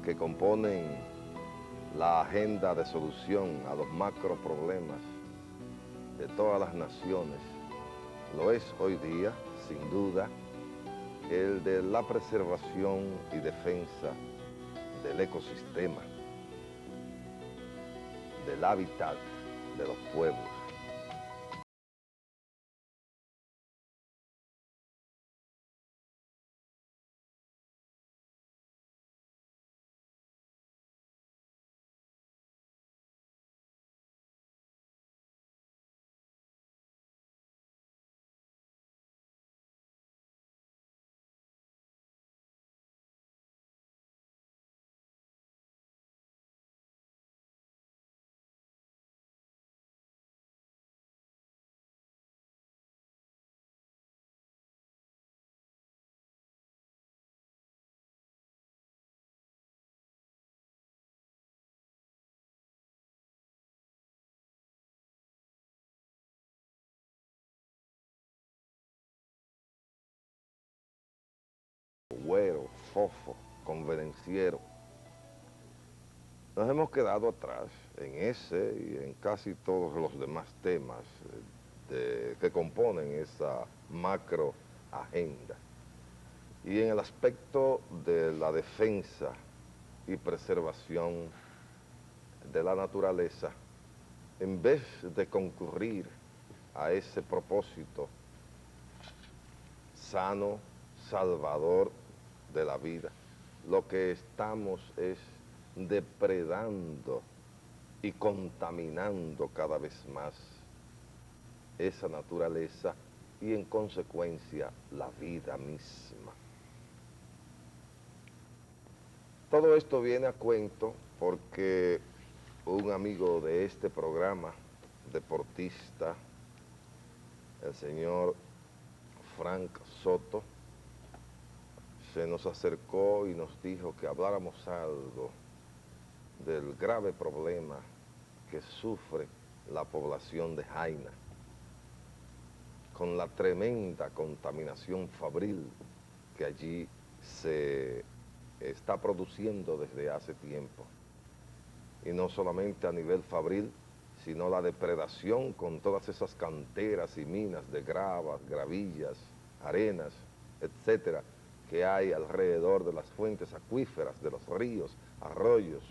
que componen la agenda de solución a los macro problemas de todas las naciones, lo es hoy día, sin duda, el de la preservación y defensa del ecosistema, del hábitat de los pueblos. Güero, fofo, convenenciero. Nos hemos quedado atrás en ese y en casi todos los demás temas que componen esa macro agenda. Y en el aspecto de la defensa y preservación de la naturaleza, en vez de concurrir a ese propósito sano, salvador de la vida, lo que estamos es depredando y contaminando cada vez más esa naturaleza y en consecuencia la vida misma. Todo esto viene a cuento porque un amigo de este programa, deportista, el señor Frank Soto, se nos acercó y nos dijo que habláramos algo del grave problema que sufre la población de Jaina con la tremenda contaminación fabril que allí se está produciendo desde hace tiempo. Y no solamente a nivel fabril, sino la depredación con todas esas canteras y minas de gravas, gravillas, arenas, etcétera, que hay alrededor de las fuentes acuíferas, de los ríos, arroyos,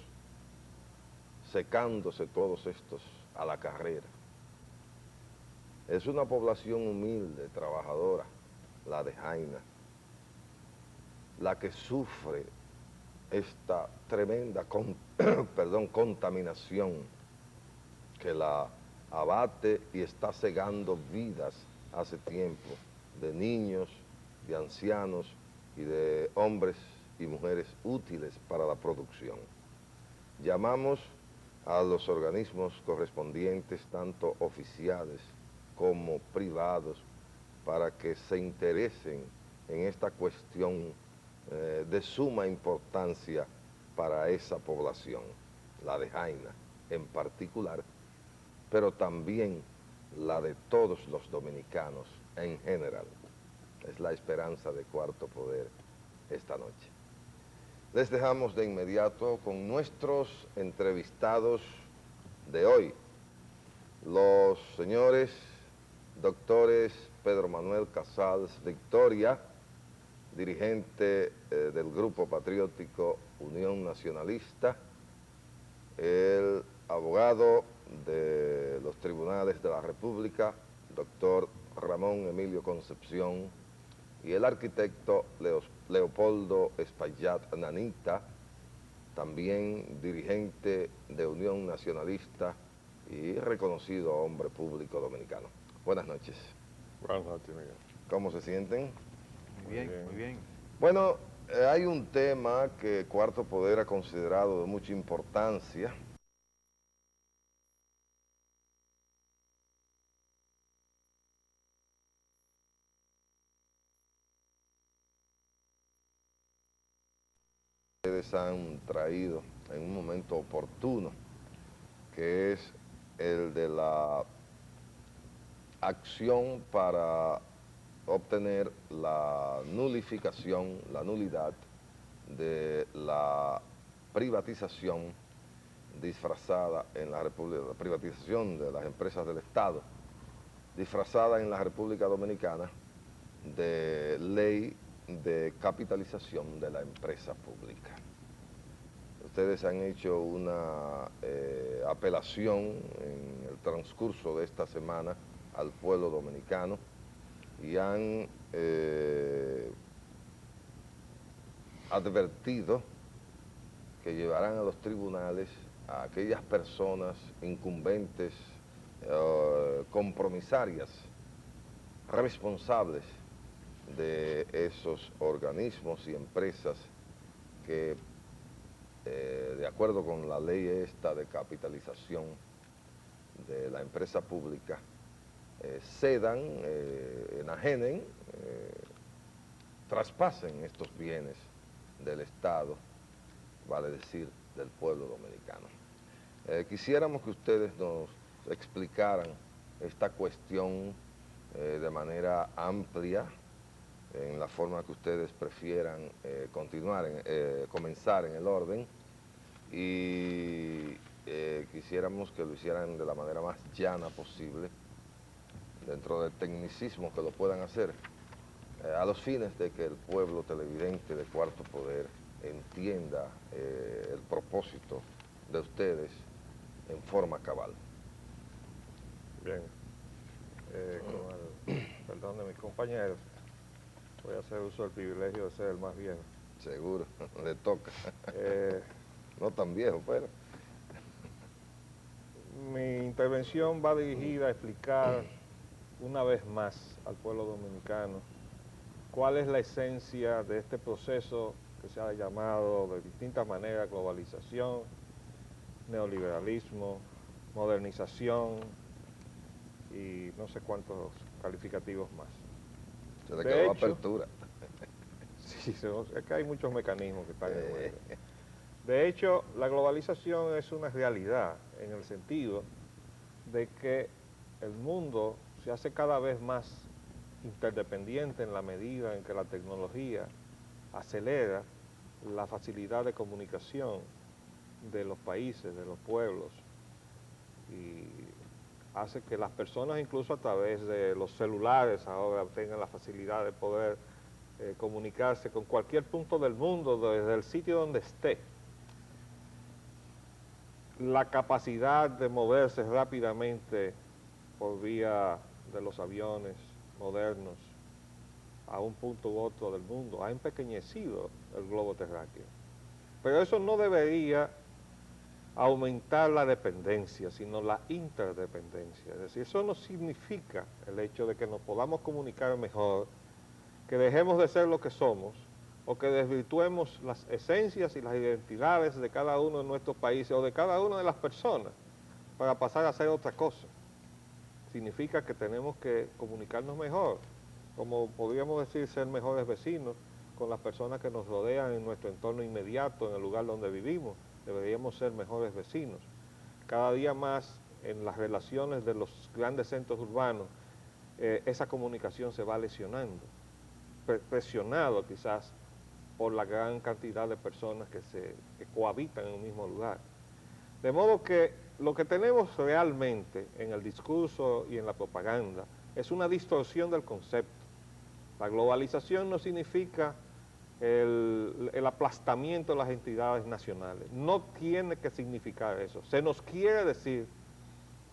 secándose todos estos a la carrera. Es una población humilde, trabajadora, la de Jaina, la que sufre esta tremenda contaminación que la abate y está cegando vidas hace tiempo de niños, de ancianos y de hombres y mujeres útiles para la producción. Llamamos a los organismos correspondientes, tanto oficiales como privados, para que se interesen en esta cuestión de suma importancia para esa población, la de Jaina en particular, pero también la de todos los dominicanos en general. Es la esperanza de Cuarto Poder esta noche. Les dejamos de inmediato con nuestros entrevistados de hoy, los señores doctores Pedro Manuel Casals Victoria, dirigente del Grupo Patriótico Unión Nacionalista, el abogado de los tribunales de la República, doctor Ramón Emilio Concepción, y el arquitecto Leopoldo Espaillat Nanita, también dirigente de Unión Nacionalista y reconocido hombre público dominicano. Buenas noches. Buenas noches, Miguel. ¿Cómo se sienten? Muy bien, muy bien. Bueno, hay un tema que Cuarto Poder ha considerado de mucha importancia. Ustedes han traído en un momento oportuno, que es el de la acción para obtener la nulificación, la nulidad de la privatización disfrazada en la República, la privatización de las empresas del Estado, disfrazada en la República Dominicana de ley de capitalización de la empresa pública. Ustedes han hecho una apelación en el transcurso de esta semana al pueblo dominicano y han advertido que llevarán a los tribunales a aquellas personas incumbentes, compromisarias, responsables de esos organismos y empresas que, de acuerdo con la ley esta de capitalización de la empresa pública, cedan, enajenen, traspasen estos bienes del Estado, vale decir, del pueblo dominicano. Quisiéramos que ustedes nos explicaran esta cuestión de manera amplia, en la forma que ustedes prefieran comenzar en el orden, y quisiéramos que lo hicieran de la manera más llana posible, dentro del tecnicismo que lo puedan hacer, a los fines de que el pueblo televidente de Cuarto Poder entienda el propósito de ustedes en forma cabal. Bien, con el perdón de mis compañeros, voy a hacer uso del privilegio de ser el más viejo. Seguro, le toca. No tan viejo, pero... Mi intervención va dirigida a explicar una vez más al pueblo dominicano cuál es la esencia de este proceso que se ha llamado de distintas maneras globalización, neoliberalismo, modernización y no sé cuántos calificativos más. Se le quedó apertura. Sí, es que hay muchos mecanismos que están en juego. De hecho, la globalización es una realidad en el sentido de que el mundo se hace cada vez más interdependiente en la medida en que la tecnología acelera la facilidad de comunicación de los países, de los pueblos, y hace que las personas incluso a través de los celulares ahora tengan la facilidad de poder comunicarse con cualquier punto del mundo desde el sitio donde esté. La capacidad de moverse rápidamente por vía de los aviones modernos a un punto u otro del mundo ha empequeñecido el globo terráqueo. Pero eso no debería aumentar la dependencia, sino la interdependencia. Es decir, eso no significa el hecho de que nos podamos comunicar mejor, que dejemos de ser lo que somos, o que desvirtuemos las esencias y las identidades de cada uno de nuestros países o de cada una de las personas para pasar a hacer otra cosa. Significa que tenemos que comunicarnos mejor, como podríamos decir, ser mejores vecinos con las personas que nos rodean en nuestro entorno inmediato, en el lugar donde vivimos. Deberíamos ser mejores vecinos. Cada día más en las relaciones de los grandes centros urbanos, esa comunicación se va lesionando, presionado quizás por la gran cantidad de personas que cohabitan en un mismo lugar. De modo que lo que tenemos realmente en el discurso y en la propaganda es una distorsión del concepto. La globalización no significa el aplastamiento de las entidades nacionales. No tiene que significar eso. Se nos quiere decir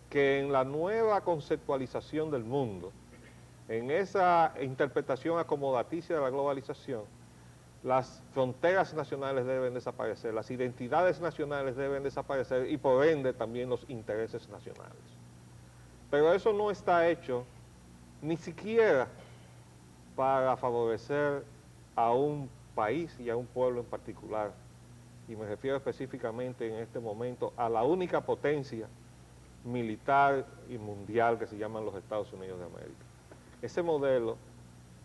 que en la nueva conceptualización del mundo, en esa interpretación acomodaticia de la globalización, las fronteras nacionales deben desaparecer, las identidades nacionales deben desaparecer y por ende también los intereses nacionales. Pero eso no está hecho ni siquiera para favorecer a un país y a un pueblo en particular, y me refiero específicamente en este momento a la única potencia militar y mundial que se llaman los Estados Unidos de América. Ese modelo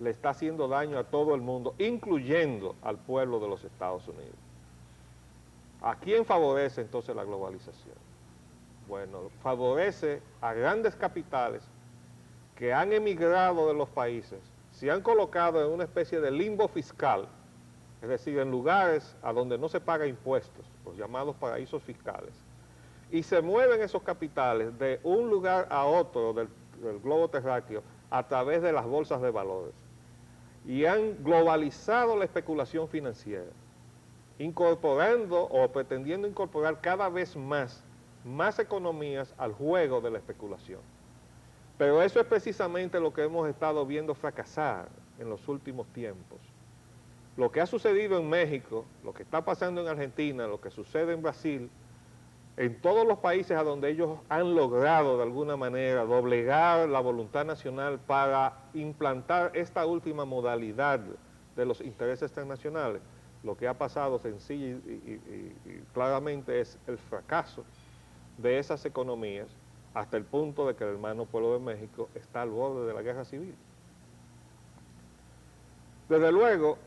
le está haciendo daño a todo el mundo, incluyendo al pueblo de los Estados Unidos. ¿A quién favorece entonces la globalización? Bueno, favorece a grandes capitales que han emigrado de los países, se han colocado en una especie de limbo fiscal es decir, en lugares a donde no se paga impuestos, los llamados paraísos fiscales, y se mueven esos capitales de un lugar a otro del globo terráqueo a través de las bolsas de valores, y han globalizado la especulación financiera, incorporando o pretendiendo incorporar cada vez más economías al juego de la especulación. Pero eso es precisamente lo que hemos estado viendo fracasar en los últimos tiempos. Lo que ha sucedido en México, lo que está pasando en Argentina, lo que sucede en Brasil, en todos los países a donde ellos han logrado de alguna manera doblegar la voluntad nacional para implantar esta última modalidad de los intereses transnacionales, lo que ha pasado sencillo y claramente es el fracaso de esas economías hasta el punto de que el hermano pueblo de México está al borde de la guerra civil. Desde luego,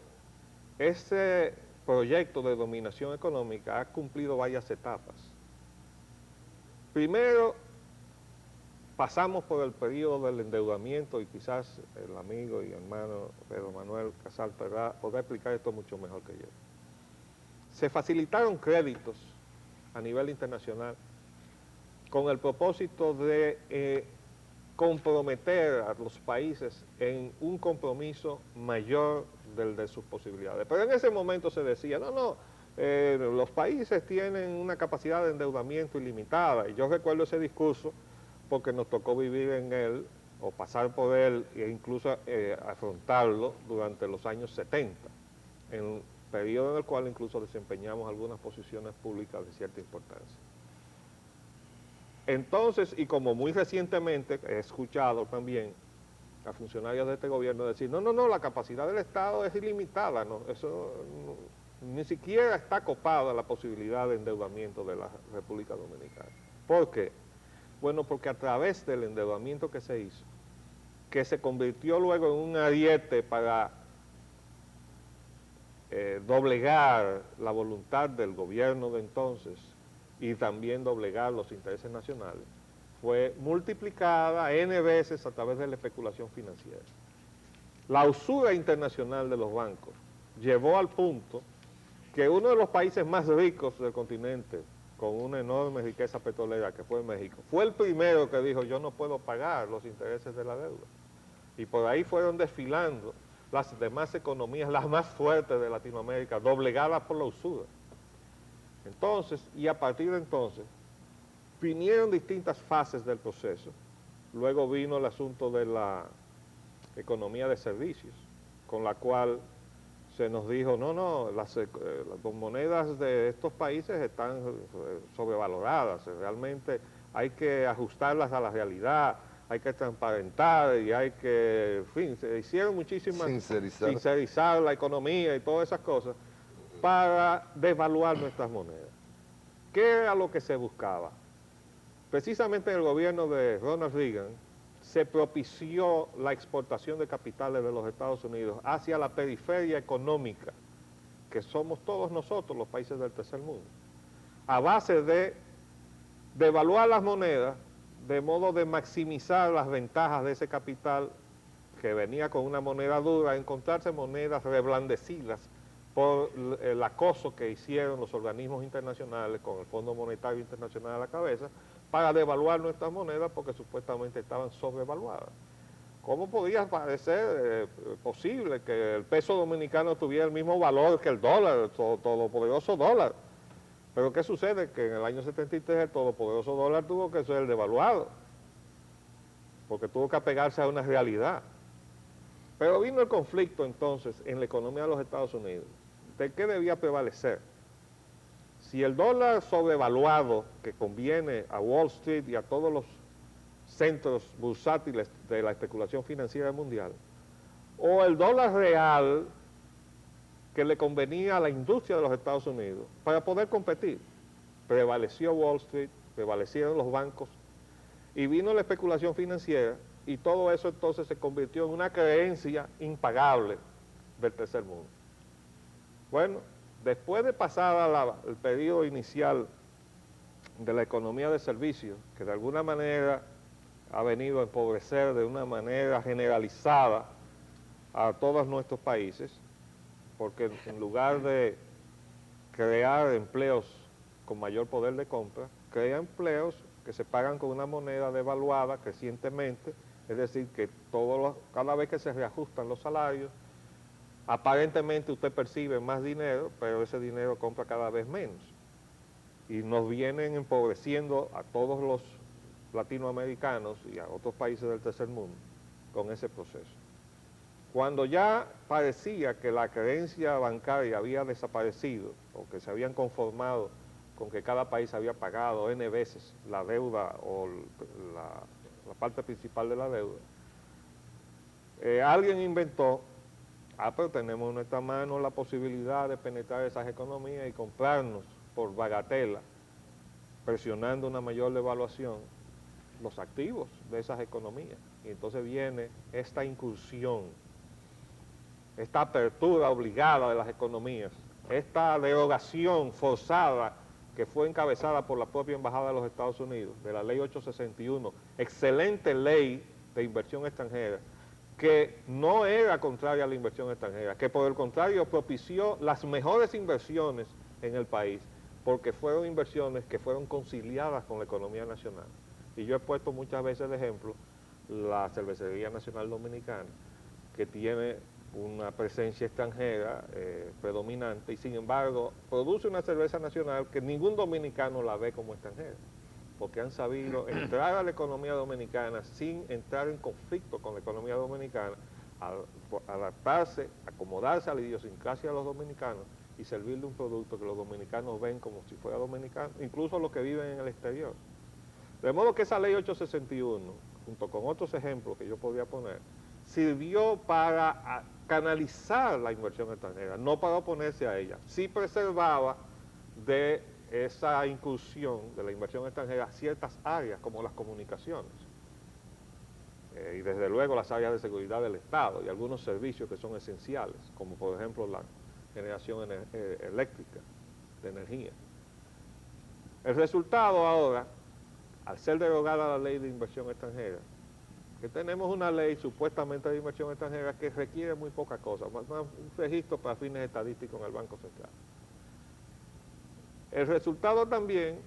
ese proyecto de dominación económica ha cumplido varias etapas. Primero, pasamos por el periodo del endeudamiento y quizás el amigo y hermano Pedro Manuel Casal podrá explicar esto mucho mejor que yo. Se facilitaron créditos a nivel internacional con el propósito de comprometer a los países en un compromiso mayor del de sus posibilidades. Pero en ese momento se decía, los países tienen una capacidad de endeudamiento ilimitada, y yo recuerdo ese discurso porque nos tocó vivir en él, o pasar por él, e incluso afrontarlo durante los años 70, en un periodo en el cual incluso desempeñamos algunas posiciones públicas de cierta importancia. Entonces, y como muy recientemente he escuchado también a funcionarios de este gobierno decir, la capacidad del Estado es ilimitada, eso ni siquiera está copada la posibilidad de endeudamiento de la República Dominicana. ¿Por qué? Bueno, porque a través del endeudamiento que se hizo, que se convirtió luego en un ariete para doblegar la voluntad del gobierno de entonces y también doblegar los intereses nacionales, fue multiplicada N veces a través de la especulación financiera. La usura internacional de los bancos llevó al punto que uno de los países más ricos del continente, con una enorme riqueza petrolera que fue México, fue el primero que dijo, yo no puedo pagar los intereses de la deuda. Y por ahí fueron desfilando las demás economías, las más fuertes de Latinoamérica, doblegadas por la usura. Entonces, y a partir de entonces, vinieron distintas fases del proceso. Luego vino el asunto de la economía de servicios, con la cual se nos dijo, las monedas de estos países están sobrevaloradas, realmente hay que ajustarlas a la realidad, hay que transparentar y hay que, en fin, se hicieron muchísimas, sincerizar la economía y todas esas cosas para devaluar nuestras monedas. ¿Qué era lo que se buscaba? Precisamente en el gobierno de Ronald Reagan se propició la exportación de capitales de los Estados Unidos hacia la periferia económica, que somos todos nosotros, los países del tercer mundo, a base de devaluar las monedas, de modo de maximizar las ventajas de ese capital que venía con una moneda dura, a encontrarse monedas reblandecidas por el acoso que hicieron los organismos internacionales con el Fondo Monetario Internacional a la cabeza, para devaluar nuestras monedas porque supuestamente estaban sobrevaluadas. ¿Cómo podía parecer posible que el peso dominicano tuviera el mismo valor que el dólar, el todopoderoso dólar? Pero ¿qué sucede? Que en el año 73 el todopoderoso dólar tuvo que ser devaluado, porque tuvo que apegarse a una realidad. Pero vino el conflicto entonces en la economía de los Estados Unidos. ¿De qué debía prevalecer? Si el dólar sobrevaluado que conviene a Wall Street y a todos los centros bursátiles de la especulación financiera mundial, o el dólar real que le convenía a la industria de los Estados Unidos para poder competir. Prevaleció Wall Street, prevalecieron los bancos y vino la especulación financiera y todo eso entonces se convirtió en una creencia impagable del tercer mundo. Bueno, después de pasar el periodo inicial de la economía de servicios, que de alguna manera ha venido a empobrecer de una manera generalizada a todos nuestros países, porque en lugar de crear empleos con mayor poder de compra, crea empleos que se pagan con una moneda devaluada crecientemente, es decir, que cada vez que se reajustan los salarios, aparentemente usted percibe más dinero, pero ese dinero compra cada vez menos. Y nos vienen empobreciendo a todos los latinoamericanos y a otros países del tercer mundo con ese proceso. Cuando ya parecía que la creencia bancaria había desaparecido, o que se habían conformado con que cada país había pagado N veces la deuda o la parte principal de la deuda, alguien inventó, pero tenemos en nuestra mano la posibilidad de penetrar esas economías y comprarnos por bagatela, presionando una mayor devaluación, los activos de esas economías. Y entonces viene esta incursión, esta apertura obligada de las economías, esta derogación forzada que fue encabezada por la propia Embajada de los Estados Unidos, de la Ley 861, excelente ley de inversión extranjera, que no era contraria a la inversión extranjera, que por el contrario propició las mejores inversiones en el país, porque fueron inversiones que fueron conciliadas con la economía nacional. Y yo he puesto muchas veces de ejemplo la Cervecería Nacional Dominicana, que tiene una presencia extranjera predominante y sin embargo produce una cerveza nacional que ningún dominicano la ve como extranjera, porque han sabido entrar a la economía dominicana sin entrar en conflicto con la economía dominicana, adaptarse, acomodarse a la idiosincrasia de los dominicanos y servirle un producto que los dominicanos ven como si fuera dominicano, incluso los que viven en el exterior. De modo que esa ley 861, junto con otros ejemplos que yo podría poner, sirvió para canalizar la inversión extranjera, no para oponerse a ella. Sí preservaba de esa incursión de la inversión extranjera ciertas áreas como las comunicaciones y desde luego las áreas de seguridad del Estado y algunos servicios que son esenciales, como por ejemplo la generación eléctrica de energía. El resultado ahora, al ser derogada la ley de inversión extranjera, que tenemos una ley supuestamente de inversión extranjera que requiere muy poca cosa, un registro para fines estadísticos en el Banco Central. El resultado también,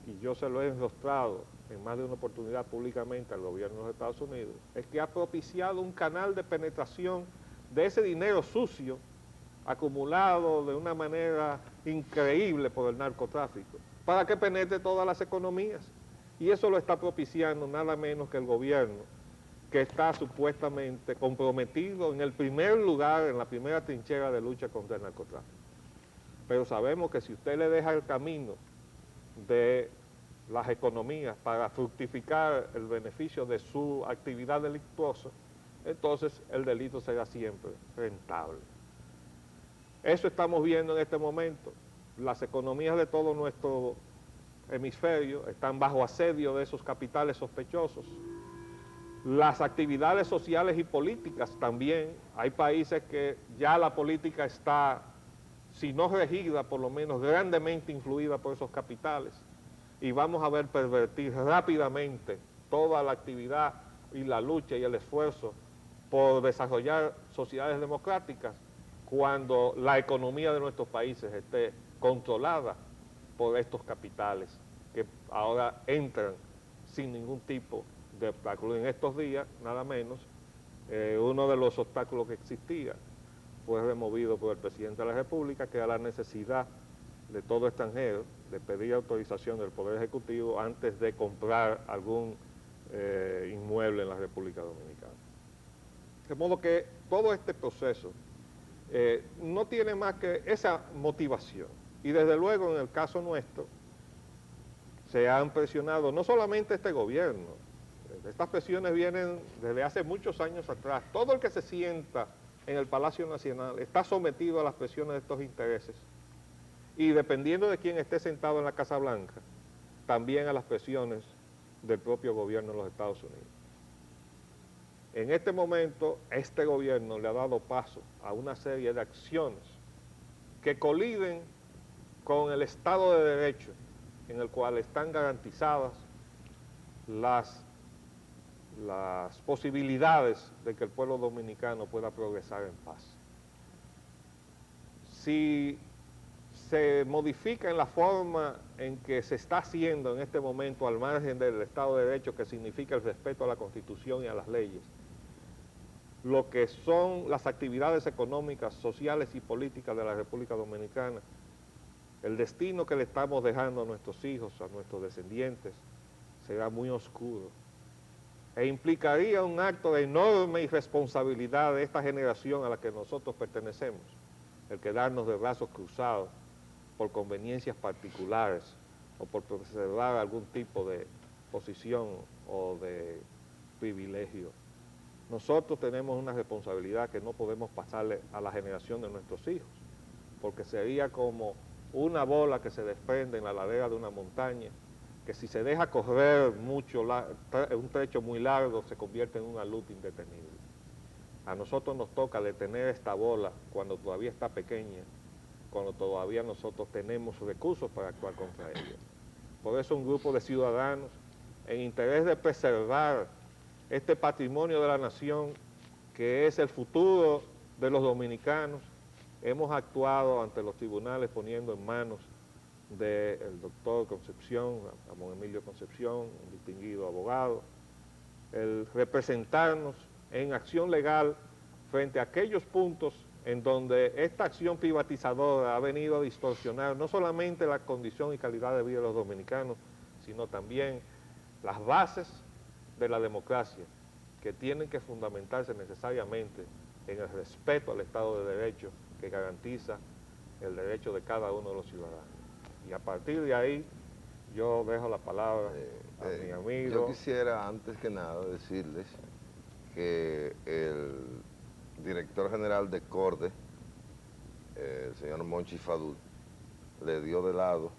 y yo se lo he enrostrado en más de una oportunidad públicamente al gobierno de los Estados Unidos, es que ha propiciado un canal de penetración de ese dinero sucio acumulado de una manera increíble por el narcotráfico, para que penetre todas las economías. Y eso lo está propiciando nada menos que el gobierno, que está supuestamente comprometido en el primer lugar, en la primera trinchera de lucha contra el narcotráfico. Pero sabemos que si usted le deja el camino de las economías para fructificar el beneficio de su actividad delictuosa, entonces el delito será siempre rentable. Eso estamos viendo en este momento. Las economías de todo nuestro hemisferio están bajo asedio de esos capitales sospechosos. Las actividades sociales y políticas también. Hay países que ya la política está, si no regida, por lo menos grandemente influida por esos capitales. Y vamos a ver pervertir rápidamente toda la actividad y la lucha y el esfuerzo por desarrollar sociedades democráticas cuando la economía de nuestros países esté controlada por estos capitales que ahora entran sin ningún tipo de obstáculo. En estos días, nada menos, uno de los obstáculos que existía fue removido por el presidente de la República, que era la necesidad de todo extranjero de pedir autorización del Poder Ejecutivo antes de comprar algún inmueble en la República Dominicana. De modo que todo este proceso no tiene más que esa motivación. Y desde luego en el caso nuestro se han presionado no solamente este gobierno, estas presiones vienen desde hace muchos años atrás. Todo el que se sienta en el Palacio Nacional está sometido a las presiones de estos intereses y dependiendo de quién esté sentado en la Casa Blanca, también a las presiones del propio gobierno de los Estados Unidos. En este momento, este gobierno le ha dado paso a una serie de acciones que coliden con el Estado de Derecho, en el cual están garantizadas las posibilidades de que el pueblo dominicano pueda progresar en paz. si se modifica en la forma en que se está haciendo en este momento al margen del Estado de Derecho, que significa el respeto a la Constitución y a las leyes, lo que son las actividades económicas, sociales y políticas de la República Dominicana, el destino que le estamos dejando a nuestros hijos, a nuestros descendientes, será muy oscuro e implicaría un acto de enorme irresponsabilidad de esta generación a la que nosotros pertenecemos, el quedarnos de brazos cruzados por conveniencias particulares o por preservar algún tipo de posición o de privilegio. Nosotros tenemos una responsabilidad que no podemos pasarle a la generación de nuestros hijos, porque sería como una bola que se desprende en la ladera de una montaña, que si se deja correr mucho, un trecho muy largo, se convierte en una lucha indetenible. A nosotros nos toca detener esta bola cuando todavía está pequeña, cuando todavía nosotros tenemos recursos para actuar contra ella. Por eso un grupo de ciudadanos, en interés de preservar este patrimonio de la nación, que es el futuro de los dominicanos, hemos actuado ante los tribunales poniendo en manos del doctor Concepción, Ramón Emilio Concepción, un distinguido abogado, el representarnos en acción legal frente a aquellos puntos en donde esta acción privatizadora ha venido a distorsionar no solamente la condición y calidad de vida de los dominicanos, sino también las bases de la democracia, que tienen que fundamentarse necesariamente en el respeto al Estado de Derecho que garantiza el derecho de cada uno de los ciudadanos. Y a partir de ahí, yo dejo la palabra a mi amigo. Yo quisiera, antes que nada, decirles que el director general de CORDE, el señor Monchi Fadul, le dio de lado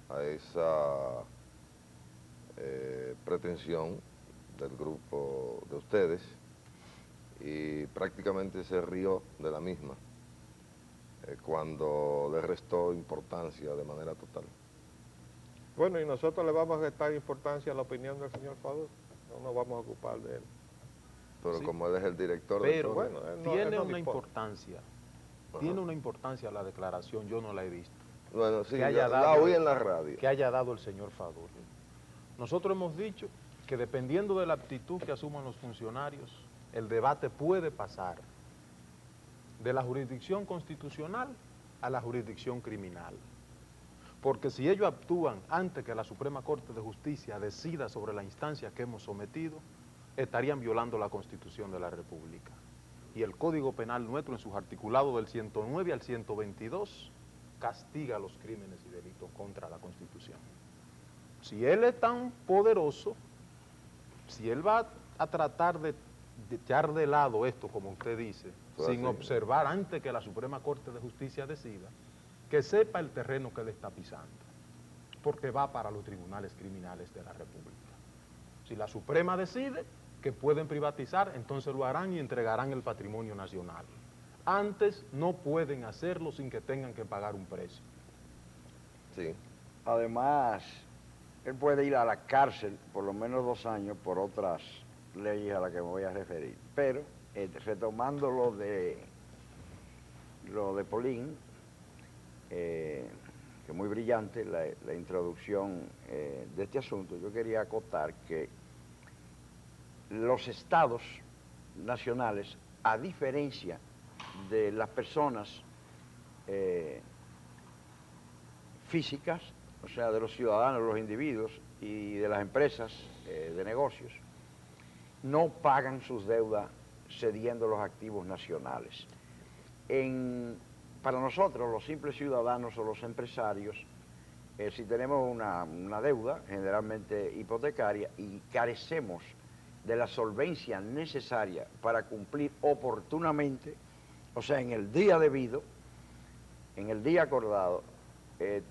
a esa pretensión del grupo de ustedes y prácticamente se rió de la misma cuando le restó importancia de manera total. Bueno, y nosotros le vamos a restar importancia a la opinión del señor Fadul, no nos vamos a ocupar de él. Pero Sí, como él es el director pero de bueno, CORDE, él no tiene dispone. una importancia, Ajá. tiene una importancia la declaración, yo no la he visto, bueno, sí, que haya la dado- oí en la radio. que haya dado el señor Fadul. Nosotros hemos dicho que dependiendo de la actitud que asuman los funcionarios, el debate puede pasar de la jurisdicción constitucional a la jurisdicción criminal. Porque si ellos actúan antes que la Suprema Corte de Justicia decida sobre la instancia que hemos sometido, estarían violando la Constitución de la República. Y el Código Penal nuestro, en sus articulados del 109 al 122, castiga los crímenes y delitos contra la Constitución. Si él es tan poderoso, si él va a tratar de echar de lado esto, como usted dice, Pues sin sí. observar antes que la Suprema Corte de Justicia decida, que sepa el terreno que le está pisando, porque va para los tribunales criminales de la República. Si la Suprema decide que pueden privatizar, entonces lo harán y entregarán el patrimonio nacional. Antes no pueden hacerlo sin que tengan que pagar un precio. Sí. Además, él puede ir a la cárcel por lo menos 2 años por otras leyes a las que me voy a referir. Pero, retomando lo de Polín, que es muy brillante la introducción de este asunto, yo quería acotar que los estados nacionales, a diferencia de las personas físicas, o sea, de los ciudadanos, los individuos y de las empresas de negocios, no pagan sus deudas cediendo los activos nacionales. Para nosotros, los simples ciudadanos o los empresarios, si tenemos una deuda, generalmente hipotecaria, y carecemos de la solvencia necesaria para cumplir oportunamente, o sea, en el día debido, en el día acordado,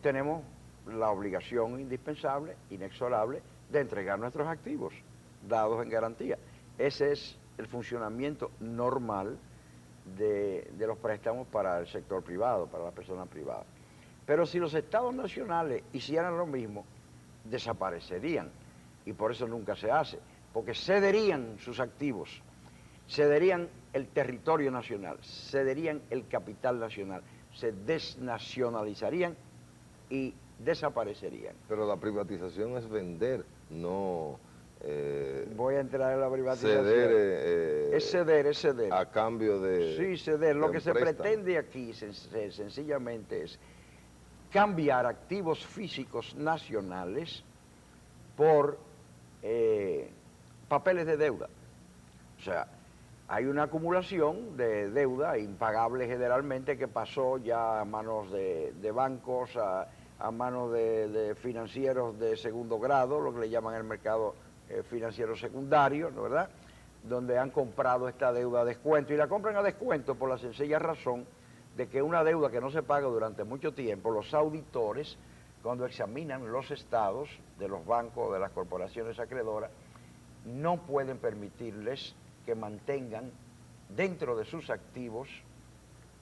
tenemos la obligación indispensable, inexorable, de entregar nuestros activos dados en garantía. Ese es el funcionamiento normal de los préstamos para el sector privado, para la persona privada. Pero si los estados nacionales hicieran lo mismo, desaparecerían, y por eso nunca se hace, porque cederían sus activos, cederían el territorio nacional, cederían el capital nacional, se desnacionalizarían y desaparecerían. Pero la privatización es vender, no Voy a entrar en la privatización. ceder, Es ceder. a cambio de... Sí, ceder. Lo de que un se préstamo. pretende aquí sencillamente es cambiar activos físicos nacionales por papeles de deuda. O sea, hay una acumulación de deuda impagable generalmente que pasó ya a manos de bancos, a manos de financieros de segundo grado, lo que le llaman el mercado financiero secundario, ¿no, verdad? Donde han comprado esta deuda a descuento y la compran a descuento por la sencilla razón de que una deuda que no se paga durante mucho tiempo, los auditores, cuando examinan los estados de los bancos, de las corporaciones acreedoras, no pueden permitirles que mantengan dentro de sus activos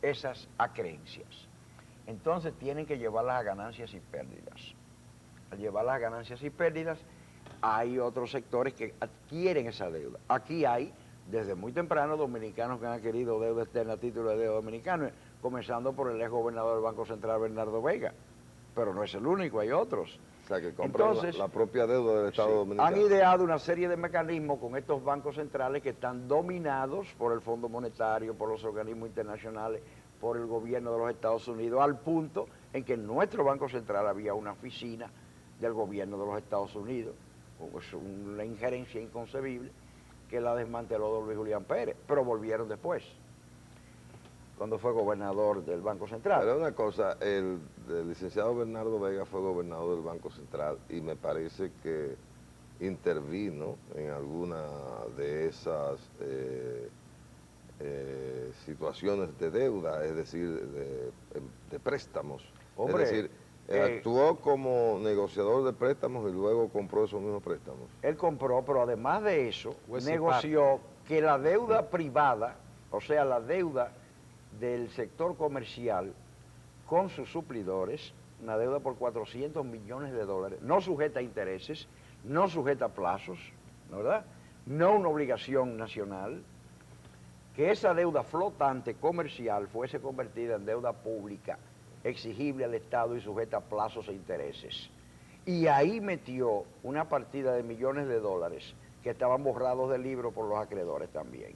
esas acreencias. Entonces tienen que llevarlas a ganancias y pérdidas. Al llevarlas a ganancias y pérdidas, hay otros sectores que adquieren esa deuda. Aquí hay, desde muy temprano, dominicanos que han adquirido deuda externa a título de deuda dominicano, comenzando por el ex gobernador del Banco Central, Bernardo Vega. Pero no es el único, hay otros. O sea, que compran Entonces, la propia deuda del Estado sí, Dominicano. han ideado una serie de mecanismos con estos bancos centrales que están dominados por el Fondo Monetario, por los organismos internacionales, por el gobierno de los Estados Unidos, al punto en que en nuestro Banco Central había una oficina del gobierno de los Estados Unidos, una injerencia inconcebible que la desmanteló don Luis Julián Pérez, pero volvieron después, cuando fue gobernador del Banco Central. Pero una cosa, el licenciado Bernardo Vega fue gobernador del Banco Central y me parece que intervino en alguna de esas situaciones de deuda, es decir, de préstamos. Hombre, es decir, actuó como negociador de préstamos y luego compró esos mismos préstamos. Él compró, pero además de eso, Pues negoció que la deuda privada, o sea, la deuda del sector comercial con sus suplidores, una deuda por 400 millones de dólares, no sujeta a intereses, no sujeta a plazos, ¿no, verdad? No una obligación nacional, que esa deuda flotante comercial fuese convertida en deuda pública, exigible al Estado y sujeta a plazos e intereses. Y ahí metió una partida de millones de dólares que estaban borrados del libro por los acreedores también,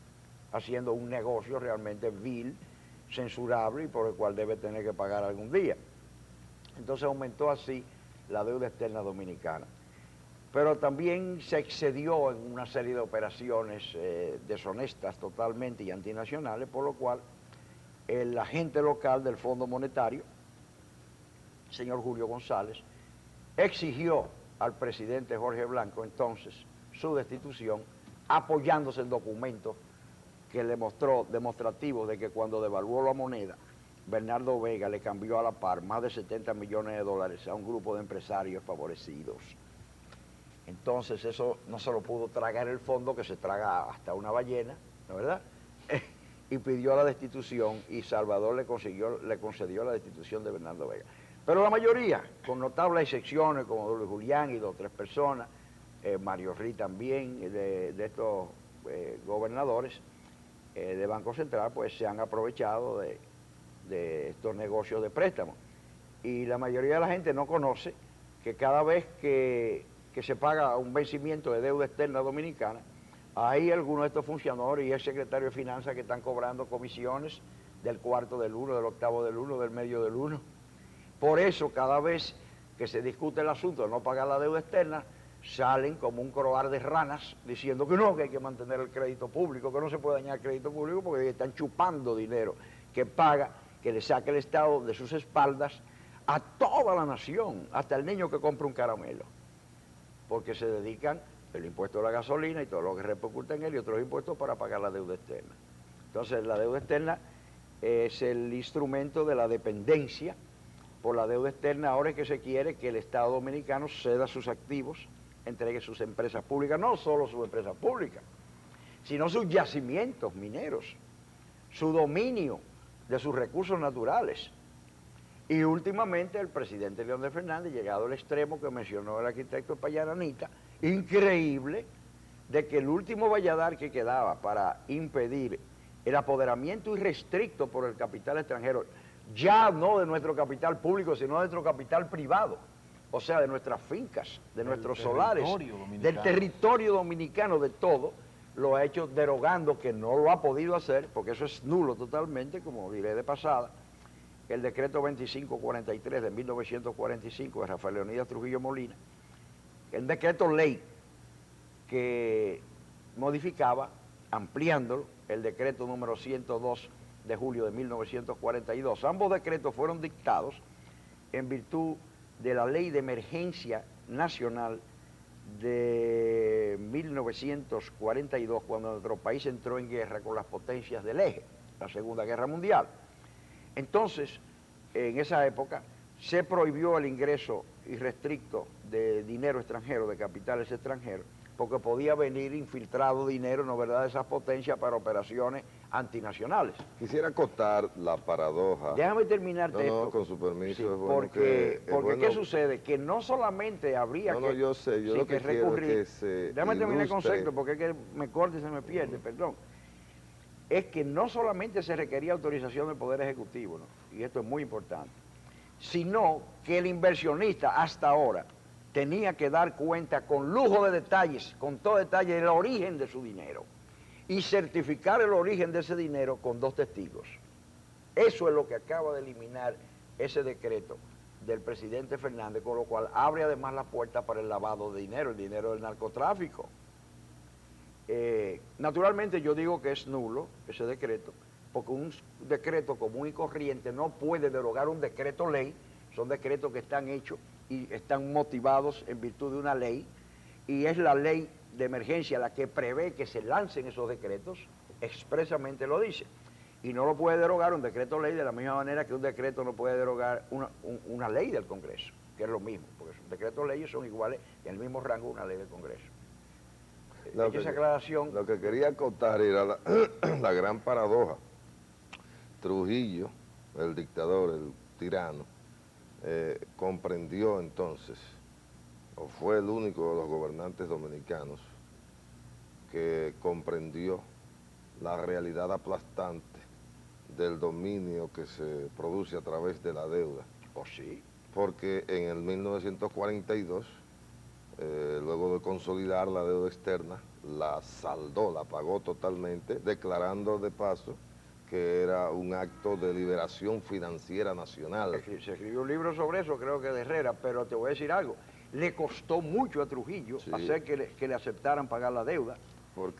haciendo un negocio realmente vil, censurable y por el cual debe tener que pagar algún día. Entonces aumentó así la deuda externa dominicana. Pero también se excedió en una serie de operaciones deshonestas totalmente y antinacionales, por lo cual el agente local del Fondo Monetario, señor Julio González, exigió al presidente Jorge Blanco entonces su destitución, apoyándose en documentos que le mostró demostrativos de que cuando devaluó la moneda, Bernardo Vega le cambió a la par más de 70 millones de dólares a un grupo de empresarios favorecidos. Entonces eso no se lo pudo tragar el fondo, que se traga hasta una ballena, ¿no, verdad? Y pidió la destitución y Salvador le concedió la destitución de Bernardo Vega. Pero la mayoría, con notables excepciones como don Luis Julián y 2 o 3 personas, Mario Rí también, de estos gobernadores de Banco Central, pues se han aprovechado de estos negocios de préstamo. Y la mayoría de la gente no conoce que cada vez que se paga un vencimiento de deuda externa dominicana, hay algunos de estos funcionarios y el secretario de Finanzas que están cobrando comisiones del cuarto del 1, del octavo del 1, del medio del 1. Por eso, cada vez que se discute el asunto de no pagar la deuda externa, salen como un croar de ranas diciendo que no, que hay que mantener el crédito público, que no se puede dañar el crédito público porque están chupando dinero que paga, que le saque el Estado de sus espaldas a toda la nación, hasta el niño que compra un caramelo, porque se dedican el impuesto a la gasolina y todo lo que repercute en él y otros impuestos para pagar la deuda externa. Entonces la deuda externa es el instrumento de la dependencia por la deuda externa. Ahora es que se quiere que el Estado dominicano ceda sus activos, entregue sus empresas públicas, no solo sus empresas públicas, sino sus yacimientos mineros, su dominio de sus recursos naturales. Y últimamente el presidente Leónidas Fernández, llegado al extremo que mencionó el arquitecto Payananita, increíble, de que el último valladar que quedaba para impedir el apoderamiento irrestricto por el capital extranjero, ya no de nuestro capital público, sino de nuestro capital privado, o sea, de nuestras fincas, de nuestros solares, del territorio dominicano, de todo, lo ha hecho derogando, que no lo ha podido hacer, porque eso es nulo totalmente, como diré de pasada, el decreto 2543 de 1945 de Rafael Leonidas Trujillo Molina, el decreto ley que modificaba, ampliándolo, el decreto número 102 de julio de 1942. Ambos decretos fueron dictados en virtud de la Ley de Emergencia Nacional de 1942, cuando nuestro país entró en guerra con las potencias del eje, la Segunda Guerra Mundial. Entonces, en esa época, se prohibió el ingreso irrestricto de dinero extranjero, de capitales extranjeros, porque podía venir infiltrado dinero, ¿no verdad?, de esas potencias para operaciones antinacionales. Quisiera acotar la paradoja. Déjame terminarte esto. No, con su permiso. Sí, es bueno porque bueno, ¿qué sucede? Que no solamente habría que... yo sé, yo lo que recurrir, quiero que se déjame terminar el ilustre. concepto, porque es que me corta y se me pierde, perdón. Es que no solamente se requería autorización del Poder Ejecutivo, ¿no?, y esto es muy importante, sino que el inversionista hasta ahora tenía que dar cuenta con lujo de detalles, con todo detalle, del origen de su dinero y certificar el origen de ese dinero con 2 testigos. Eso es lo que acaba de eliminar ese decreto del presidente Fernández, con lo cual abre además la puerta para el lavado de dinero, el dinero del narcotráfico. Naturalmente yo digo que es nulo ese decreto, porque un decreto común y corriente no puede derogar un decreto ley. Son decretos que están hechos y están motivados en virtud de una ley, y es la ley de emergencia la que prevé que se lancen esos decretos, expresamente lo dice, y no lo puede derogar un decreto ley de la misma manera que un decreto no puede derogar una ley del Congreso, que es lo mismo, porque los decretos leyes son iguales y en el mismo rango una ley del Congreso. Esa aclaración. Lo que quería acotar era la gran paradoja. Trujillo, el dictador, el tirano, comprendió entonces, o fue el único de los gobernantes dominicanos que comprendió la realidad aplastante del dominio que se produce a través de la deuda. ¿Oh, sí? Porque en el 1942, luego de consolidar la deuda externa, la saldó, la pagó totalmente, declarando de paso que era un acto de liberación financiera nacional. Se escribió un libro sobre eso, creo que de Herrera, pero te voy a decir algo. Le costó mucho a Trujillo hacer que le aceptaran pagar la deuda.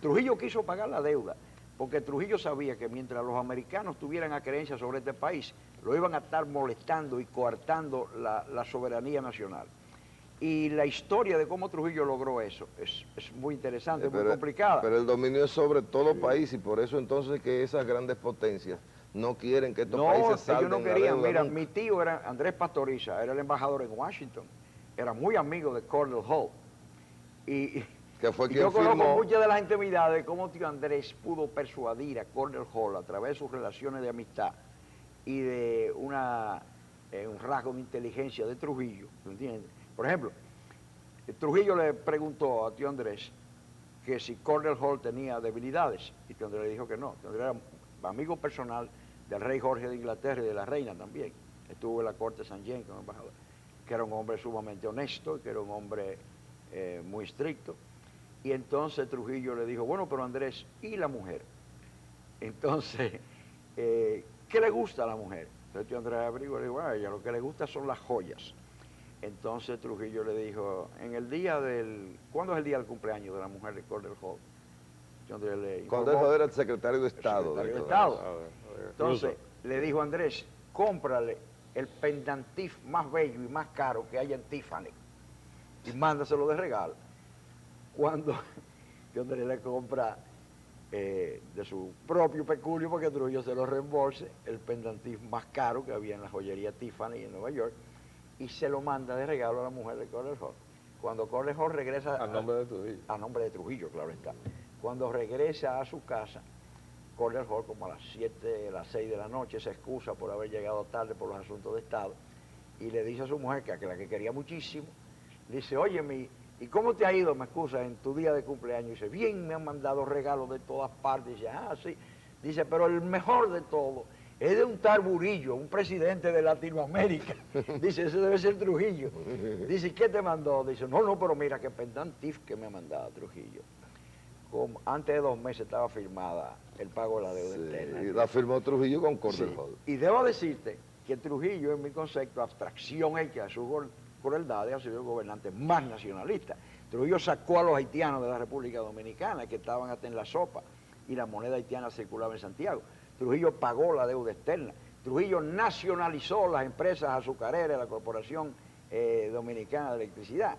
Trujillo quiso pagar la deuda, porque Trujillo sabía que mientras los americanos tuvieran acreencia sobre este país, lo iban a estar molestando y coartando la soberanía nacional. Y la historia de cómo Trujillo logró eso es muy interesante, muy complicada. Pero el dominio es sobre todo país, y por eso entonces que esas grandes potencias no quieren que estos países salgan. Ellos no querían. Mira, mi tío era Andrés Pastoriza, era el embajador en Washington, era muy amigo de Cordell Hull. Que fue quien yo conozco firmó muchas de las intimidades de cómo tío Andrés pudo persuadir a Cordell Hull a través de sus relaciones de amistad y de un rasgo de inteligencia de Trujillo, ¿entiendes? Por ejemplo, Trujillo le preguntó a tío Andrés que si Cordell Hull tenía debilidades, y tío Andrés le dijo que no. Tío Andrés era amigo personal del rey Jorge de Inglaterra y de la reina también. Estuvo en la corte de San Jean como embajador, que era un hombre sumamente honesto, que era un hombre muy estricto. Y entonces Trujillo le dijo, bueno, pero Andrés, ¿y la mujer? Entonces, ¿qué le gusta a la mujer? Entonces tío Andrés averiguó y le dijo, a ella lo que le gusta son las joyas. Entonces Trujillo le dijo, ¿cuándo es el día del cumpleaños de la mujer de Cordell Hull? Cordell Hull era el secretario de Estado. Entonces le dijo a Andrés, cómprale el pendantif más bello y más caro que haya en Tiffany y mándaselo de regalo. Cuando Andrés le compra de su propio peculio, porque Trujillo se lo reembolse, el pendantif más caro que había en la joyería Tiffany en Nueva York, y se lo manda de regalo a la mujer de Cordell Hull. Cuando Cordell Hull regresa... A nombre de Trujillo. A nombre de Trujillo, claro está. Cuando regresa a su casa, Cordell Hull, como a las 7, a las 6 de la noche, se excusa por haber llegado tarde por los asuntos de Estado, y le dice a su mujer, que a la que quería muchísimo, le dice, oye, ¿y cómo te ha ido, me excusa, en tu día de cumpleaños? Y dice, bien, me han mandado regalos de todas partes. Y dice, sí. Dice, pero el mejor de todo es de un tal Burillo, un presidente de Latinoamérica. Dice, ese debe ser Trujillo. Dice, ¿qué te mandó? Dice, no, pero mira, que pendantif que me ha mandado Trujillo. Como antes de 2 meses estaba firmada el pago de la deuda externa. Y la firmó Trujillo con Cordell Sí. Hall. Y debo decirte que Trujillo, en mi concepto, abstracción hecha de su crueldad, ha sido el gobernante más nacionalista. Trujillo sacó a los haitianos de la República Dominicana, que estaban hasta en la sopa, y la moneda haitiana circulaba en Santiago. Trujillo pagó la deuda externa. Trujillo nacionalizó las empresas azucareras, la Corporación Dominicana de Electricidad,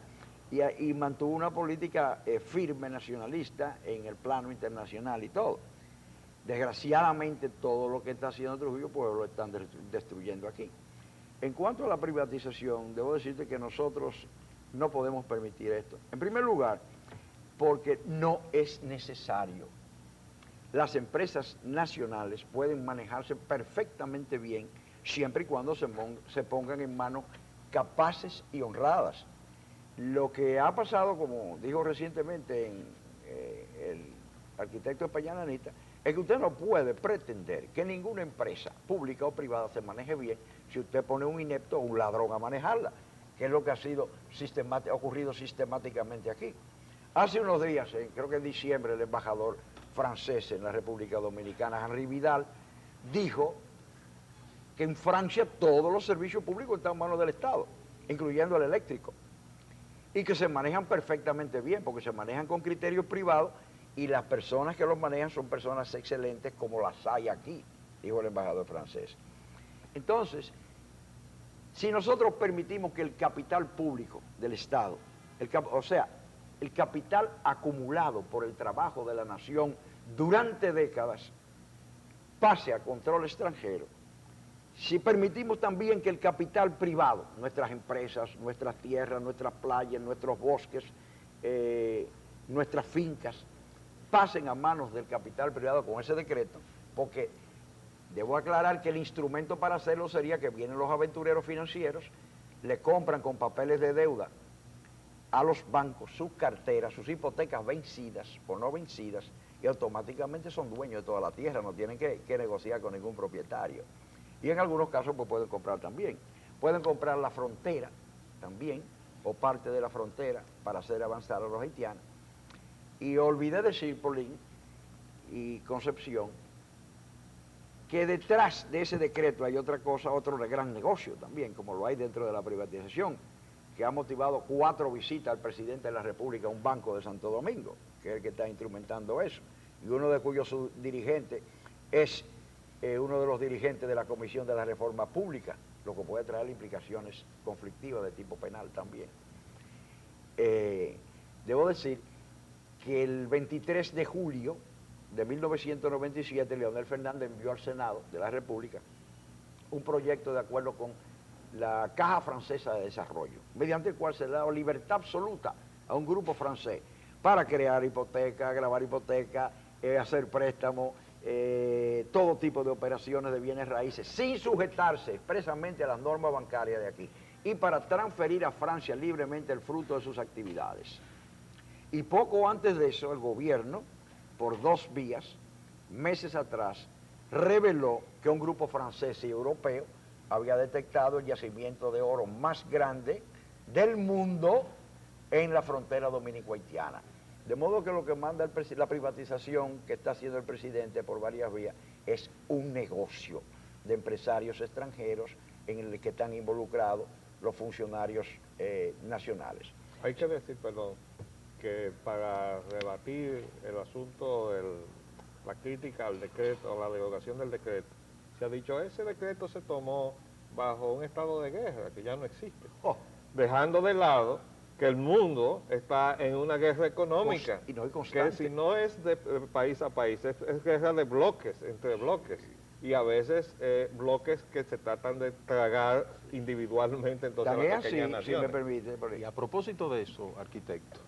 y mantuvo una política firme nacionalista en el plano internacional y todo. Desgraciadamente todo lo que está haciendo Trujillo, pues lo están destruyendo aquí. En cuanto a la privatización, debo decirte que nosotros no podemos permitir esto. En primer lugar, porque no es necesario. Las empresas nacionales pueden manejarse perfectamente bien siempre y cuando se pongan en manos capaces y honradas. Lo que ha pasado, como dijo recientemente el arquitecto españolanista, es que usted no puede pretender que ninguna empresa pública o privada se maneje bien si usted pone un inepto o un ladrón a manejarla, que es lo que ha ocurrido sistemáticamente aquí. Hace unos días, creo que en diciembre, el embajador francés en la República Dominicana, Henri Vidal, dijo que en Francia todos los servicios públicos están en manos del Estado, incluyendo el eléctrico, y que se manejan perfectamente bien, porque se manejan con criterios privados y las personas que los manejan son personas excelentes como las hay aquí, dijo el embajador francés. Entonces, si nosotros permitimos que el capital público del Estado, el capital acumulado por el trabajo de la nación durante décadas, pase a control extranjero, si permitimos también que el capital privado, nuestras empresas, nuestras tierras, nuestras playas, nuestros bosques, nuestras fincas, pasen a manos del capital privado con ese decreto, porque debo aclarar que el instrumento para hacerlo sería que vienen los aventureros financieros, le compran con papeles de deuda a los bancos sus carteras, sus hipotecas vencidas o no vencidas, y automáticamente son dueños de toda la tierra, no tienen que negociar con ningún propietario. Y en algunos casos pues pueden comprar también. Pueden comprar la frontera también, o parte de la frontera, para hacer avanzar a los haitianos. Y olvidé decir, Paulín y Concepción, que detrás de ese decreto hay otra cosa, otro gran negocio también, como lo hay dentro de la privatización, que ha motivado 4 visitas al presidente de la República a un banco de Santo Domingo, que es el que está instrumentando eso, y uno de cuyos dirigentes es uno de los dirigentes de la Comisión de la Reforma Pública, lo que puede traer implicaciones conflictivas de tipo penal también. Debo decir que el 23 de julio de 1997, Leonel Fernández envió al Senado de la República un proyecto de acuerdo con la Caja Francesa de Desarrollo, mediante el cual se le da libertad absoluta a un grupo francés para crear hipoteca, grabar hipoteca, hacer préstamos, todo tipo de operaciones de bienes raíces, sin sujetarse expresamente a las normas bancarias de aquí, y para transferir a Francia libremente el fruto de sus actividades. Y poco antes de eso, el gobierno, por 2 vías, meses atrás, reveló que un grupo francés y europeo había detectado el yacimiento de oro más grande del mundo en la frontera dominico-haitiana. De modo que lo que manda la privatización que está haciendo el presidente por varias vías es un negocio de empresarios extranjeros en el que están involucrados los funcionarios nacionales. Hay que decir, perdón, que para rebatir el asunto de la crítica al decreto, o la derogación del decreto, se ha dicho ese decreto se tomó bajo un estado de guerra que ya no existe, dejando de lado que el mundo está en una guerra económica, y no es que constante. si no es de país a país, es guerra de bloques, entre bloques, y a veces bloques que se tratan de tragar individualmente, entonces También las pequeñas sí, naciones. si me permite. Y a propósito de eso, arquitecto,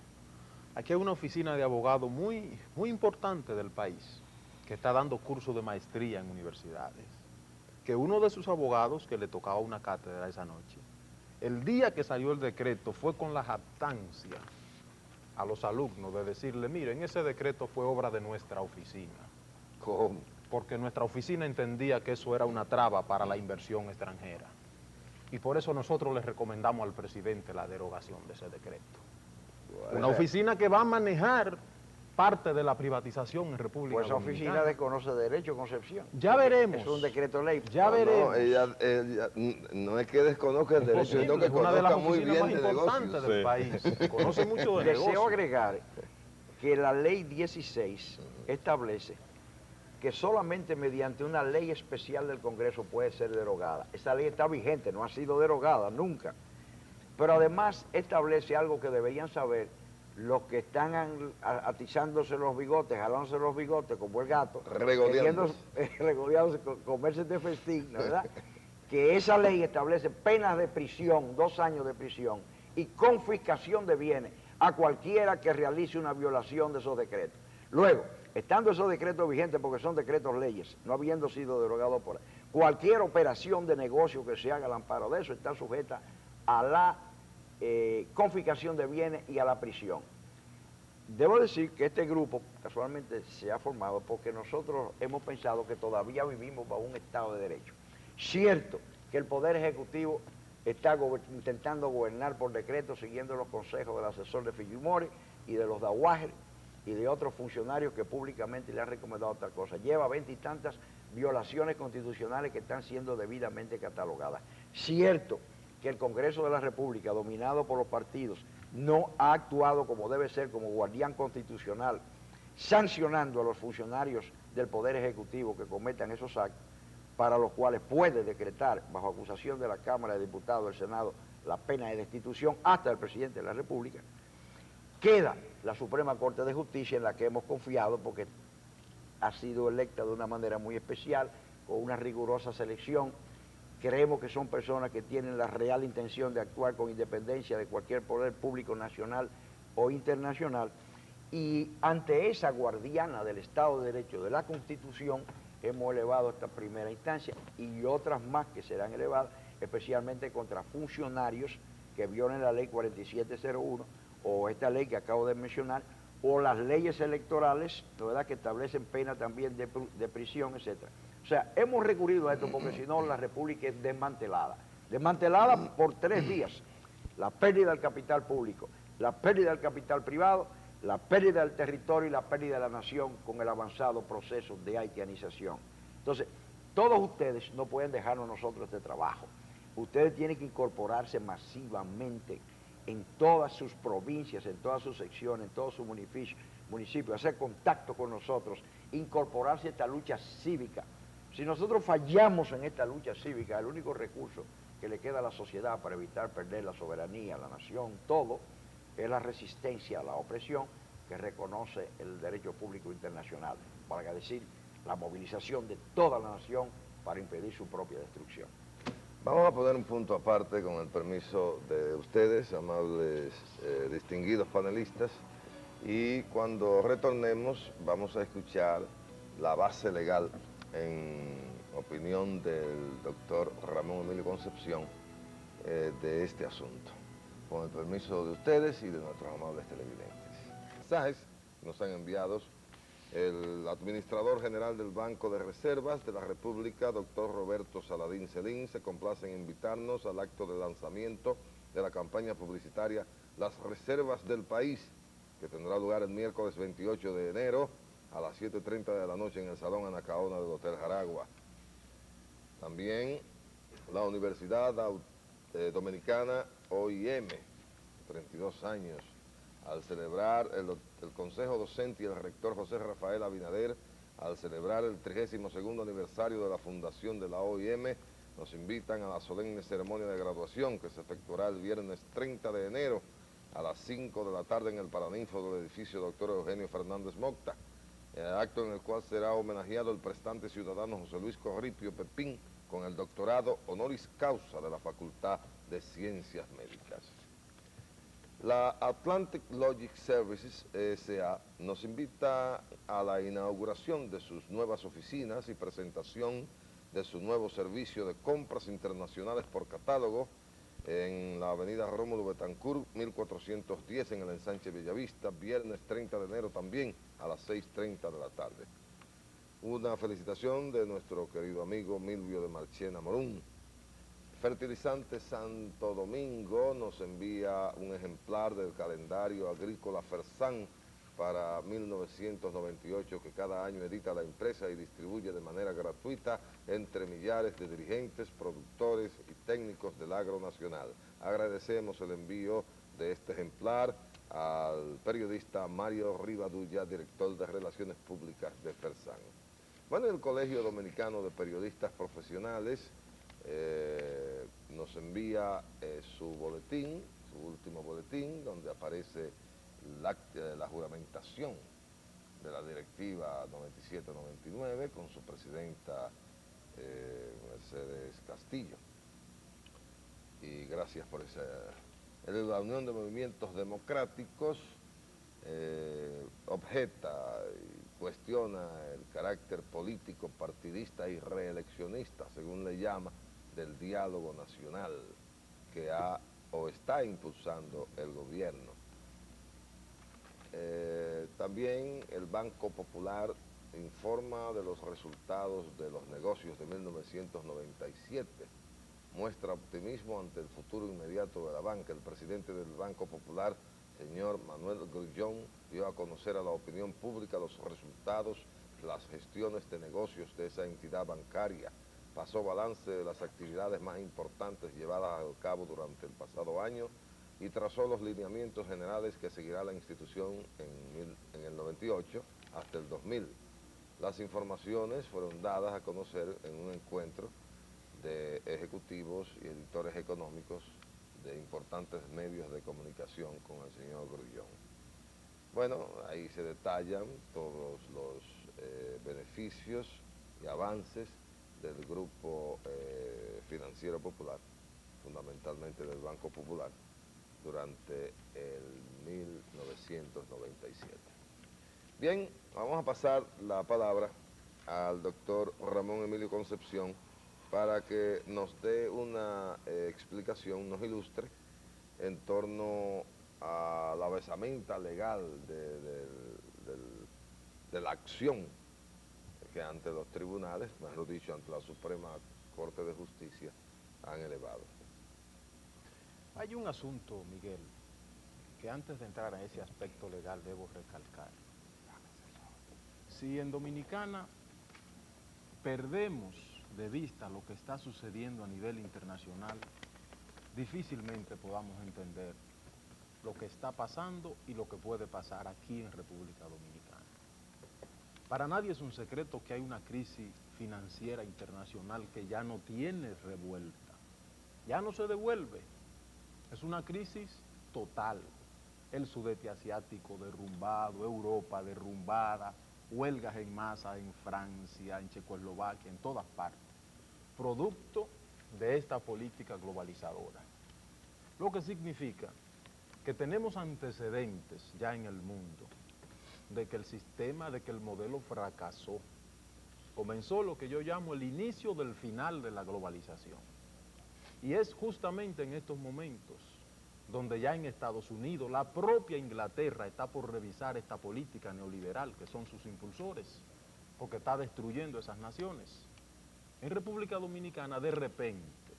aquí hay una oficina de abogados muy importante del país que está dando cursos de maestría en universidades, que uno de sus abogados, que le tocaba una cátedra esa noche, el día que salió el decreto fue con la jactancia a los alumnos de decirle, miren, ese decreto fue obra de nuestra oficina. ¿Cómo? porque nuestra oficina entendía que eso era una traba para la inversión extranjera. Y por eso nosotros le recomendamos al presidente la derogación de ese decreto. Una oficina que va a manejar parte de la privatización en República Pues esa Dominicana. oficina desconoce derecho, Concepción. Ya veremos. Es un decreto ley. Ya No, veremos. ella no es que desconozca el derecho, sino Posible, que es una de las conozca muy oficinas bien más de importantes negocios. del país. Conoce mucho de Deseo negocios. agregar que la ley 16 establece que solamente mediante una ley especial del Congreso puede ser derogada. Esa ley está vigente, no ha sido derogada nunca. Pero además establece algo que deberían saber los que están atizándose los bigotes, jalándose los bigotes como el gato, Regodeándose. regodeándose, comerse de festín, ¿no, verdad? Que esa ley establece penas de prisión, 2 años de prisión, y confiscación de bienes a cualquiera que realice una violación de esos decretos. Luego, estando esos decretos vigentes, porque son decretos leyes, no habiendo sido derogados por ahí, cualquier operación de negocio que se haga al amparo de eso está sujeta a la confiscación de bienes y a la prisión. Debo decir que este grupo casualmente se ha formado porque nosotros hemos pensado que todavía vivimos bajo un Estado de Derecho. Cierto que el Poder Ejecutivo está intentando gobernar por decreto siguiendo los consejos del asesor de Fujimori y de los Dawager y de otros funcionarios que públicamente le han recomendado otra cosa. Lleva 20 y tantas violaciones constitucionales que están siendo debidamente catalogadas. Cierto que el Congreso de la República, dominado por los partidos, no ha actuado como debe ser, como guardián constitucional, sancionando a los funcionarios del Poder Ejecutivo que cometan esos actos, para los cuales puede decretar, bajo acusación de la Cámara de Diputados del Senado, la pena de destitución hasta el presidente de la República. Queda la Suprema Corte de Justicia, en la que hemos confiado porque ha sido electa de una manera muy especial, con una rigurosa selección. Creemos que son personas que tienen la real intención de actuar con independencia de cualquier poder público nacional o internacional, y ante esa guardiana del Estado de Derecho de la Constitución hemos elevado esta primera instancia y otras más que serán elevadas, especialmente contra funcionarios que violen la ley 4701 o esta ley que acabo de mencionar, o las leyes electorales, ¿verdad?, que establecen pena también de prisión, etc. O sea, hemos recurrido a esto porque si no la República es desmantelada. Desmantelada por 3 vías: la pérdida del capital público, la pérdida del capital privado, la pérdida del territorio y la pérdida de la nación con el avanzado proceso de haitianización. Entonces, todos ustedes no pueden dejarnos nosotros este trabajo. Ustedes tienen que incorporarse masivamente en todas sus provincias, en todas sus secciones, en todos sus municipios, hacer contacto con nosotros, incorporarse a esta lucha cívica. Si nosotros fallamos en esta lucha cívica, el único recurso que le queda a la sociedad para evitar perder la soberanía, la nación, todo, es la resistencia a la opresión que reconoce el derecho público internacional, para decir, la movilización de toda la nación para impedir su propia destrucción. Vamos a poner un punto aparte con el permiso de ustedes, amables, distinguidos panelistas, y cuando retornemos vamos a escuchar la base legal en opinión del doctor Ramón Emilio Concepción de este asunto. Con el permiso de ustedes y de nuestros amables televidentes. Mensajes nos han enviado el administrador general del Banco de Reservas de la República, doctor Roberto Saladín Celín, se complace en invitarnos al acto de lanzamiento de la campaña publicitaria Las Reservas del País, que tendrá lugar el miércoles 28 de enero a las 7:30 de la noche en el Salón Anacaona del Hotel Jaragua. También la Universidad Dominicana OIM, 32 años, al celebrar el Consejo Docente y el rector José Rafael Abinader, al celebrar el 32º aniversario de la fundación de la OIM, nos invitan a la solemne ceremonia de graduación que se efectuará el viernes 30 de enero a las 5 de la tarde en el Paraninfo del edificio Dr. Eugenio Fernández Mocta, acto en el cual será homenajeado el prestante ciudadano José Luis Corripio Pepín con el doctorado honoris causa de la Facultad de Ciencias Médicas. La Atlantic Logic Services S.A. nos invita a la inauguración de sus nuevas oficinas y presentación de su nuevo servicio de compras internacionales por catálogo en la avenida Rómulo Betancourt, 1410 en el ensanche Bellavista, viernes 30 de enero también a las 6:30 de la tarde. Una felicitación de nuestro querido amigo Milvio de Marchena Morún. Fertilizantes Santo Domingo nos envía un ejemplar del calendario agrícola Fersan para 1998 que cada año edita la empresa y distribuye de manera gratuita entre millares de dirigentes, productores y técnicos del agro nacional. Agradecemos el envío de este ejemplar al periodista Mario Rivadulla, director de Relaciones Públicas de Fersan. Bueno, el Colegio Dominicano de Periodistas Profesionales nos envía su boletín, su último boletín, donde aparece la juramentación de la directiva 97-99 con su presidenta Mercedes Castillo. Y gracias por esa. La Unión de Movimientos Democráticos objeta y cuestiona el carácter político, partidista y reeleccionista, según le llama, del diálogo nacional que ha o está impulsando el gobierno. También el Banco Popular informa de los resultados de los negocios de 1997. Muestra optimismo ante el futuro inmediato de la banca. El presidente del Banco Popular, señor Manuel Grullón, dio a conocer a la opinión pública los resultados de las gestiones de negocios de esa entidad bancaria. Pasó balance de las actividades más importantes llevadas a cabo durante el pasado año y trazó los lineamientos generales que seguirá la institución en el 98 hasta el 2000. Las informaciones fueron dadas a conocer en un encuentro de ejecutivos y editores económicos de importantes medios de comunicación con el señor Grullón. Bueno, ahí se detallan todos los beneficios y avances del Grupo Financiero Popular, fundamentalmente del Banco Popular, durante el 1997. Bien, vamos a pasar la palabra al doctor Ramón Emilio Concepción para que nos dé una explicación, nos ilustre en torno a la basamenta legal de la acción que ante los tribunales, mejor dicho, ante la Suprema Corte de Justicia, han elevado. Hay un asunto, Miguel, que antes de entrar a ese aspecto legal debo recalcar. Si en Dominicana perdemos de vista lo que está sucediendo a nivel internacional, difícilmente podamos entender lo que está pasando y lo que puede pasar aquí en República Dominicana. Para nadie es un secreto que hay una crisis financiera internacional que ya no tiene revuelta, ya no se devuelve. Es una crisis total. El sudeste asiático derrumbado, Europa derrumbada, huelgas en masa en Francia, en Checoslovaquia, en todas partes, producto de esta política globalizadora. Lo que significa que tenemos antecedentes ya en el mundo de que el sistema, de que el modelo fracasó. Comenzó lo que yo llamo el inicio del final de la globalización. Y es justamente en estos momentos donde ya en Estados Unidos, la propia Inglaterra está por revisar esta política neoliberal, que son sus impulsores, porque está destruyendo esas naciones. En República Dominicana, de repente,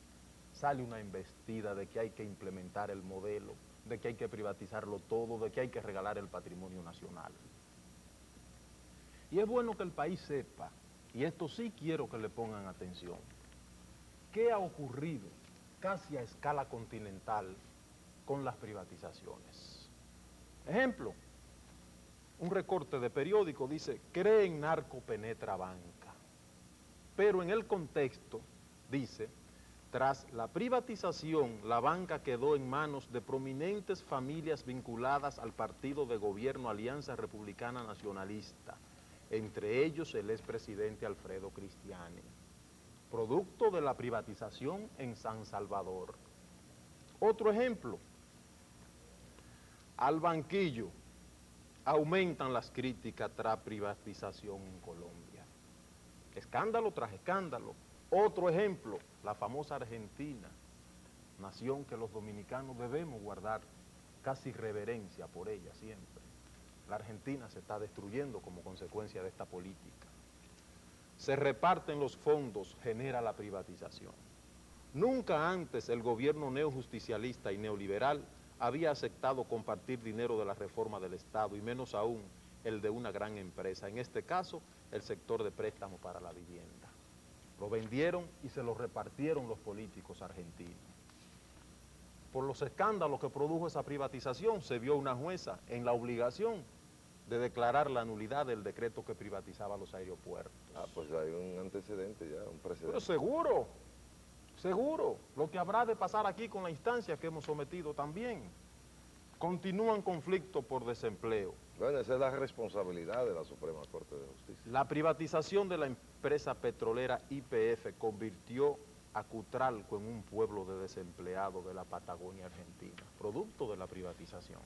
sale una embestida de que hay que implementar el modelo, de que hay que privatizarlo todo, de que hay que regalar el patrimonio nacional. Y es bueno que el país sepa, y esto sí quiero que le pongan atención, qué ha ocurrido casi a escala continental con las privatizaciones. Ejemplo, un recorte de periódico dice, creen narco penetra banca, pero en el contexto dice, tras la privatización, la banca quedó en manos de prominentes familias vinculadas al partido de gobierno Alianza Republicana Nacionalista, entre ellos el expresidente Alfredo Cristiani, producto de la privatización en San Salvador. Otro ejemplo, al banquillo aumentan las críticas tras privatización en Colombia. Escándalo tras escándalo. Otro ejemplo, la famosa Argentina, nación que los dominicanos debemos guardar casi reverencia por ella siempre. La Argentina se está destruyendo como consecuencia de esta política. se reparten los fondos, genera la privatización. Nunca antes el gobierno neojusticialista y neoliberal había aceptado compartir dinero de la reforma del Estado, y menos aún el de una gran empresa, en este caso el sector de préstamo para la vivienda. Lo vendieron y se lo repartieron los políticos argentinos. Por los escándalos que produjo esa privatización, se vio una jueza en la obligación de declarar la nulidad del decreto que privatizaba los aeropuertos. Ah, pues hay un antecedente ya, un precedente. Pero seguro, seguro, lo que habrá de pasar aquí con la instancia que hemos sometido también. Continúan conflictos por desempleo. Bueno, esa es la responsabilidad de la Suprema Corte de Justicia. La privatización de la empresa petrolera YPF convirtió a Cutralco en un pueblo de desempleados de la Patagonia Argentina, producto de la privatización.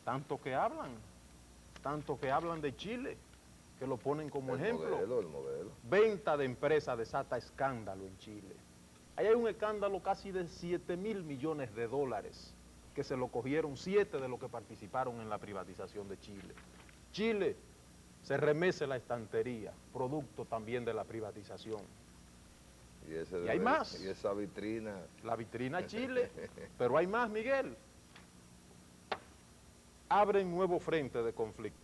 Tanto que hablan de Chile, que lo ponen como ejemplo. El modelo. Venta de empresas desata escándalo en Chile. Ahí hay un escándalo casi de 7.000 millones de dólares, que se lo cogieron 7 de los que participaron en la privatización de Chile. Chile se remece la estantería, producto también de la privatización. Y hay más. Y esa vitrina. La vitrina Chile, pero hay más, Miguel. Abren nuevo frente de conflicto.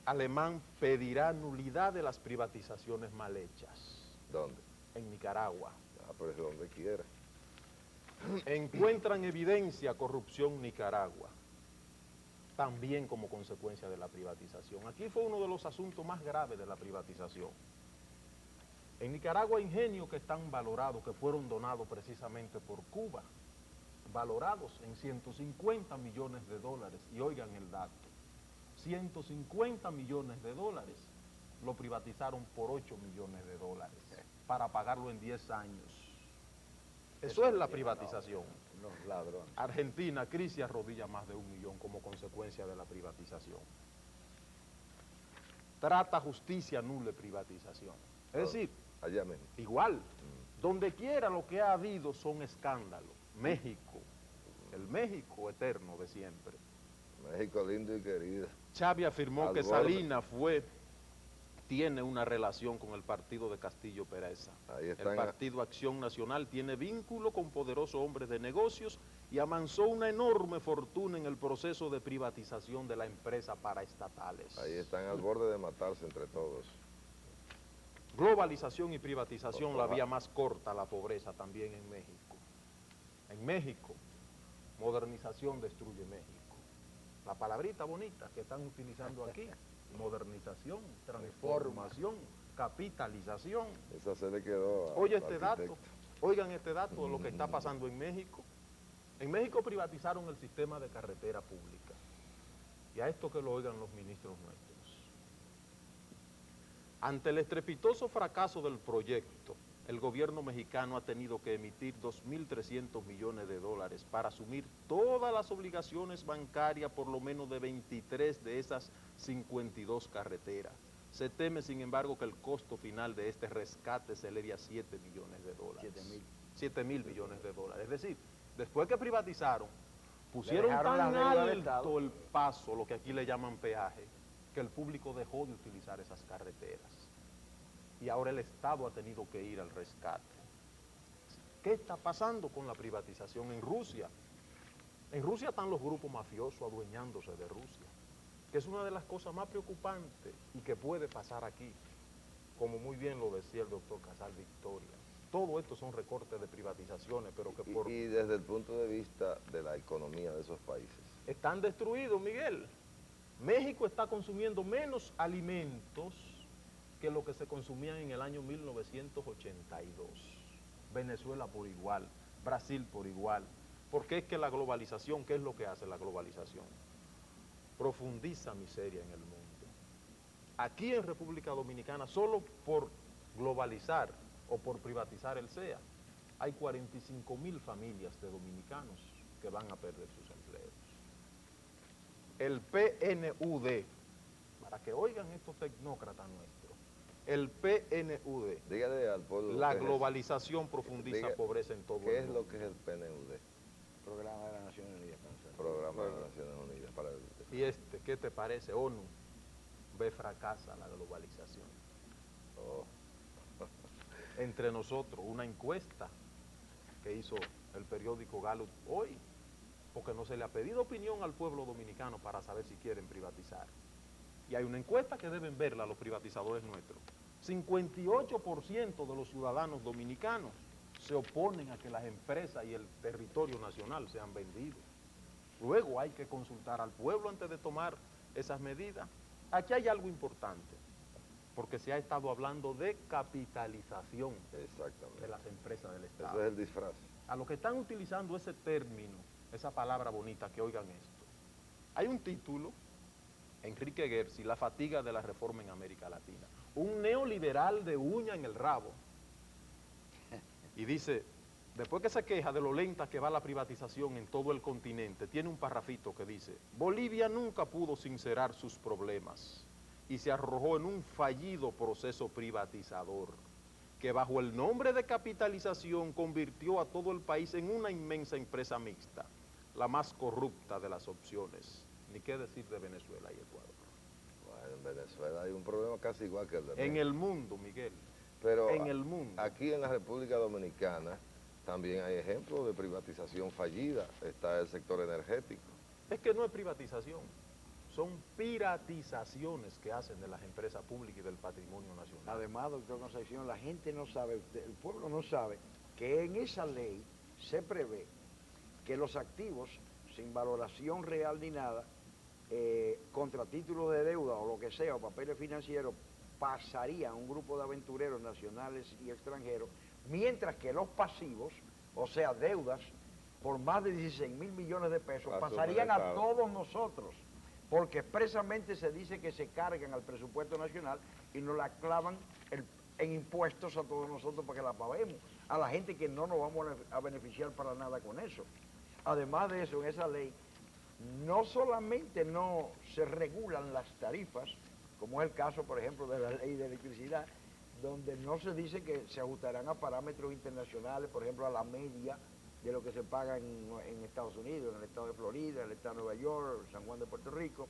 Alemán pedirá nulidad de las privatizaciones mal hechas. ¿Dónde? En Nicaragua. Ah, pues donde quiera. Encuentran evidencia corrupción Nicaragua, también como consecuencia de la privatización. Aquí fue uno de los asuntos más graves de la privatización. En Nicaragua hay ingenios que están valorados, que fueron donados precisamente por Cuba, valorados en 150 millones de dólares. Y oigan el dato, 150 millones de dólares lo privatizaron por 8 millones de dólares para pagarlo en 10 años. Eso es la privatización. Los ladrones. Argentina, crisis arrodilla más de 1 millón como consecuencia de la privatización. Trata, justicia, nula privatización. Es decir, allá mismo. igual, donde quiera lo que ha habido son escándalos. México, el México eterno de siempre. México lindo y querido. Chávez afirmó Al que borde. Salinas tiene una relación con el partido de Castillo Pereza. Ahí El están. Partido Acción Nacional tiene vínculo con poderosos hombres de negocios y amansó una enorme fortuna en el proceso de privatización de la empresa paraestatales. Ahí están al borde de matarse entre todos. Globalización y privatización, la Ojalá. vía más corta a la pobreza también en México. En México, modernización destruye México. La palabrita bonita que están utilizando aquí, modernización, transformación, capitalización. Esa se le quedó a Oye al este dato, arquitecto. oigan este dato de lo que está pasando en México. En México privatizaron el sistema de carretera pública. Y a esto que lo oigan los ministros nuestros. Ante el estrepitoso fracaso del proyecto, el gobierno mexicano ha tenido que emitir 2.300 millones de dólares para asumir todas las obligaciones bancarias, por lo menos de 23 de esas 52 carreteras. Se teme, sin embargo, que el costo final de este rescate se eleve a 7 millones de dólares. 7.000 millones de dólares. Es decir, después que privatizaron, pusieron dejaron tan la deuda al Estado. alto el paso, lo que aquí le llaman peaje, que el público dejó de utilizar esas carreteras. Y ahora el Estado ha tenido que ir al rescate. ¿Qué está pasando con la privatización en Rusia? En Rusia están los grupos mafiosos adueñándose de Rusia, que es una de las cosas más preocupantes y que puede pasar aquí, como muy bien lo decía el doctor Casal Victoria. Todo esto son recortes de privatizaciones, pero que por... Y desde el punto de vista de la economía de esos países. Están destruidos, Miguel. México está consumiendo menos alimentos que lo que se consumían en el año 1982. Venezuela por igual, Brasil por igual. Porque es que la globalización, ¿qué es lo que hace la globalización? Profundiza miseria en el mundo. Aquí en República Dominicana, solo por globalizar o por privatizar el SEA, hay 45.000 familias de dominicanos que van a perder sus empleos. El PNUD, para que oigan estos tecnócratas nuestros, el PNUD, Dígale al pueblo. la qué es eso. globalización profundiza Diga, pobreza en todo ¿Qué el es mundo. lo que es el PNUD? Programa de las Naciones Unidas. Programa de las Naciones Unidas para el... Y ¿qué te parece? ONU ve fracasa la globalización. Oh, Entre nosotros, una encuesta que hizo el periódico Gallup hoy, porque no se le ha pedido opinión al pueblo dominicano para saber si quieren privatizar. Y hay una encuesta que deben verla los privatizadores nuestros. 58% de los ciudadanos dominicanos se oponen a que las empresas y el territorio nacional sean vendidos. Luego hay que consultar al pueblo antes de tomar esas medidas. Aquí hay algo importante, porque se ha estado hablando de capitalización exactamente. de las empresas del Estado. Ese es el disfraz. A los que están utilizando ese término, esa palabra bonita, que oigan esto. Hay un título, Enrique Gersi, La fatiga de la reforma en América Latina. Un neoliberal de uña en el rabo. Y dice, después que se queja de lo lenta que va la privatización en todo el continente, tiene un parrafito que dice, Bolivia nunca pudo sincerar sus problemas y se arrojó en un fallido proceso privatizador que bajo el nombre de capitalización convirtió a todo el país en una inmensa empresa mixta, la más corrupta de las opciones. Ni qué decir de Venezuela y Ecuador. Bueno, en Venezuela hay un problema casi igual que el de En México. el mundo, Miguel, Pero en el mundo. aquí en la República Dominicana también hay ejemplos de privatización fallida. Está el sector energético. Es que no es privatización, son piratizaciones que hacen de las empresas públicas y del patrimonio nacional. Además, doctor Concepción, la gente no sabe, el pueblo no sabe que en esa ley se prevé que los activos sin valoración real ni nada, contra títulos de deuda o lo que sea, o papeles financieros, pasarían a un grupo de aventureros nacionales y extranjeros, mientras que los pasivos, o sea, deudas por más de 16.000 millones de pesos, pasarían a todos nosotros, porque expresamente se dice que se cargan al presupuesto nacional y nos la clavan en impuestos a todos nosotros para que la paguemos, a la gente que no nos vamos a beneficiar para nada con eso. Además de eso, en esa ley, no solamente no se regulan las tarifas, como es el caso, por ejemplo, de la ley de electricidad, donde no se dice que se ajustarán a parámetros internacionales, por ejemplo, a la media de lo que se paga en Estados Unidos, en el estado de Florida, en el estado de Nueva York, San Juan de Puerto Rico,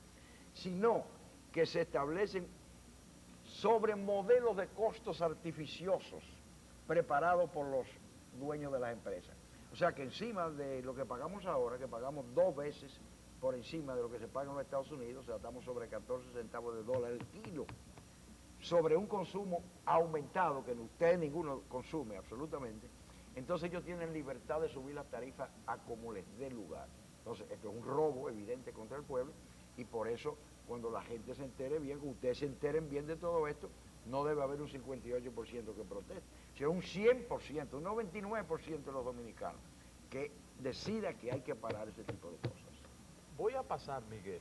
sino que se establecen sobre modelos de costos artificiosos preparados por los dueños de las empresas. O sea que encima de lo que pagamos ahora, que pagamos 2 veces por encima de lo que se paga en los Estados Unidos, o sea, estamos sobre 14 centavos de dólar el kilo, sobre un consumo aumentado que usted ninguno consume absolutamente, entonces ellos tienen libertad de subir las tarifas a como les dé lugar. Entonces, esto es un robo evidente contra el pueblo y por eso cuando la gente se entere bien, ustedes se enteren bien de todo esto, no debe haber un 58% que proteste, sino un 100%, un 99% de los dominicanos que decida que hay que parar ese tipo de cosas. Voy a pasar, Miguel,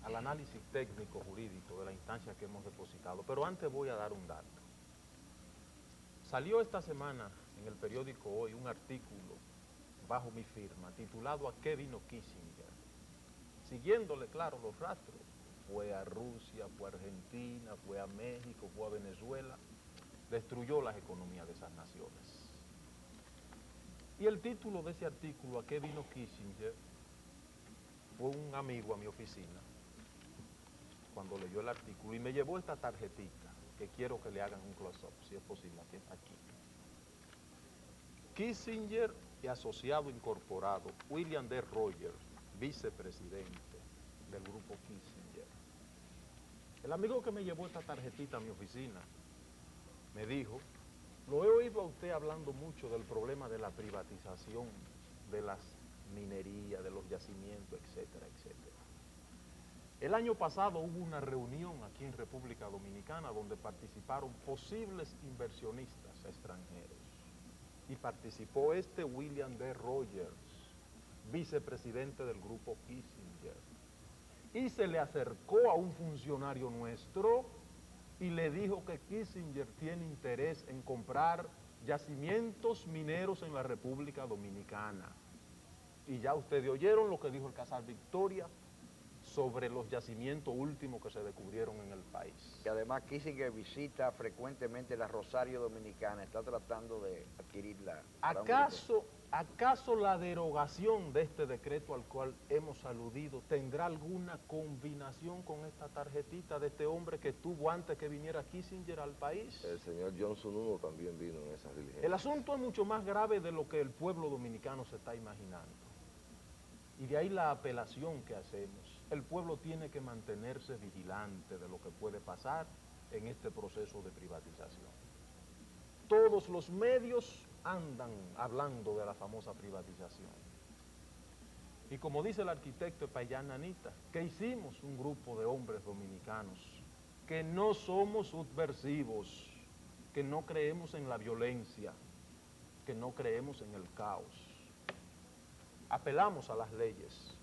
al análisis técnico jurídico de la instancia que hemos depositado, pero antes voy a dar un dato. Salió esta semana en el periódico Hoy un artículo bajo mi firma titulado ¿A qué vino Kissinger? Siguiéndole, claro, los rastros. Fue a Rusia, fue a Argentina, fue a México, fue a Venezuela, destruyó las economías de esas naciones. Y el título de ese artículo, ¿A qué vino Kissinger?, fue un amigo a mi oficina cuando leyó el artículo y me llevó esta tarjetita que quiero que le hagan un close-up, si es posible, aquí. Kissinger y asociado incorporado, William D. Rogers, vicepresidente del grupo Kissinger. El amigo que me llevó esta tarjetita a mi oficina me dijo, lo he oído a usted hablando mucho del problema de la privatización de las minerías, de los yacimientos, etcétera, etcétera. El año pasado hubo una reunión aquí en República Dominicana donde participaron posibles inversionistas extranjeros y participó William D. Rogers, vicepresidente del grupo Kissinger, y se le acercó a un funcionario nuestro y le dijo que Kissinger tiene interés en comprar yacimientos mineros en la República Dominicana. Y ya ustedes oyeron lo que dijo el Casal Victoria sobre los yacimientos últimos que se descubrieron en el país. Y además Kissinger visita frecuentemente la Rosario Dominicana, está tratando de adquirirla. ¿Acaso la derogación de este decreto al cual hemos aludido tendrá alguna combinación con esta tarjetita de este hombre que tuvo antes que viniera Kissinger al país? El señor Johnson 1 también vino en esas diligencias. El asunto es mucho más grave de lo que el pueblo dominicano se está imaginando. Y de ahí la apelación que hacemos. El pueblo tiene que mantenerse vigilante de lo que puede pasar en este proceso de privatización. Todos los medios andan hablando de la famosa privatización. Y como dice el arquitecto Payán Anita, que hicimos un grupo de hombres dominicanos que no somos subversivos, que no creemos en la violencia, que no creemos en el caos. Apelamos a las leyes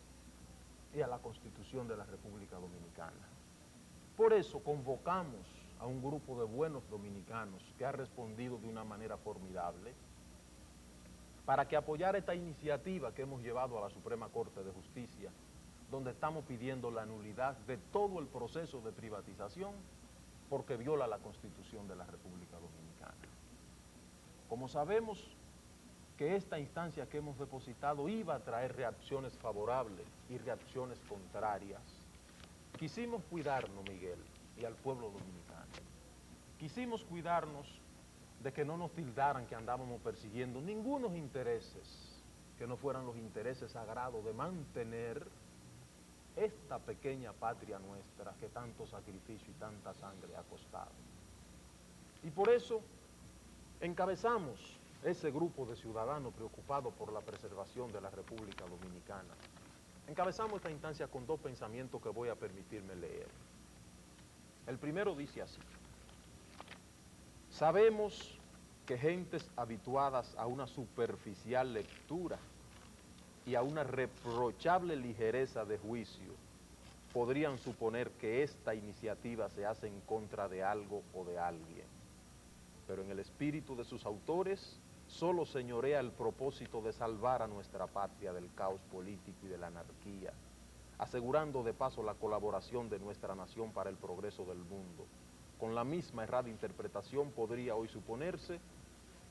y a la Constitución de la República Dominicana. Por eso convocamos a un grupo de buenos dominicanos que ha respondido de una manera formidable para que apoyara esta iniciativa que hemos llevado a la Suprema Corte de Justicia, donde estamos pidiendo la nulidad de todo el proceso de privatización porque viola la Constitución de la República Dominicana. Como sabemos que esta instancia que hemos depositado iba a traer reacciones favorables y reacciones contrarias, quisimos cuidarnos, Miguel, y al pueblo dominicano. Quisimos cuidarnos de que no nos tildaran que andábamos persiguiendo ningunos intereses que no fueran los intereses sagrados de mantener esta pequeña patria nuestra que tanto sacrificio y tanta sangre ha costado. Y por eso encabezamos ese grupo de ciudadanos preocupados por la preservación de la República Dominicana. Encabezamos esta instancia con dos pensamientos que voy a permitirme leer. El primero dice así: sabemos que gentes habituadas a una superficial lectura y a una reprochable ligereza de juicio podrían suponer que esta iniciativa se hace en contra de algo o de alguien. Pero en el espíritu de sus autores solo señorea el propósito de salvar a nuestra patria del caos político y de la anarquía, asegurando de paso la colaboración de nuestra nación para el progreso del mundo. Con la misma errada interpretación podría hoy suponerse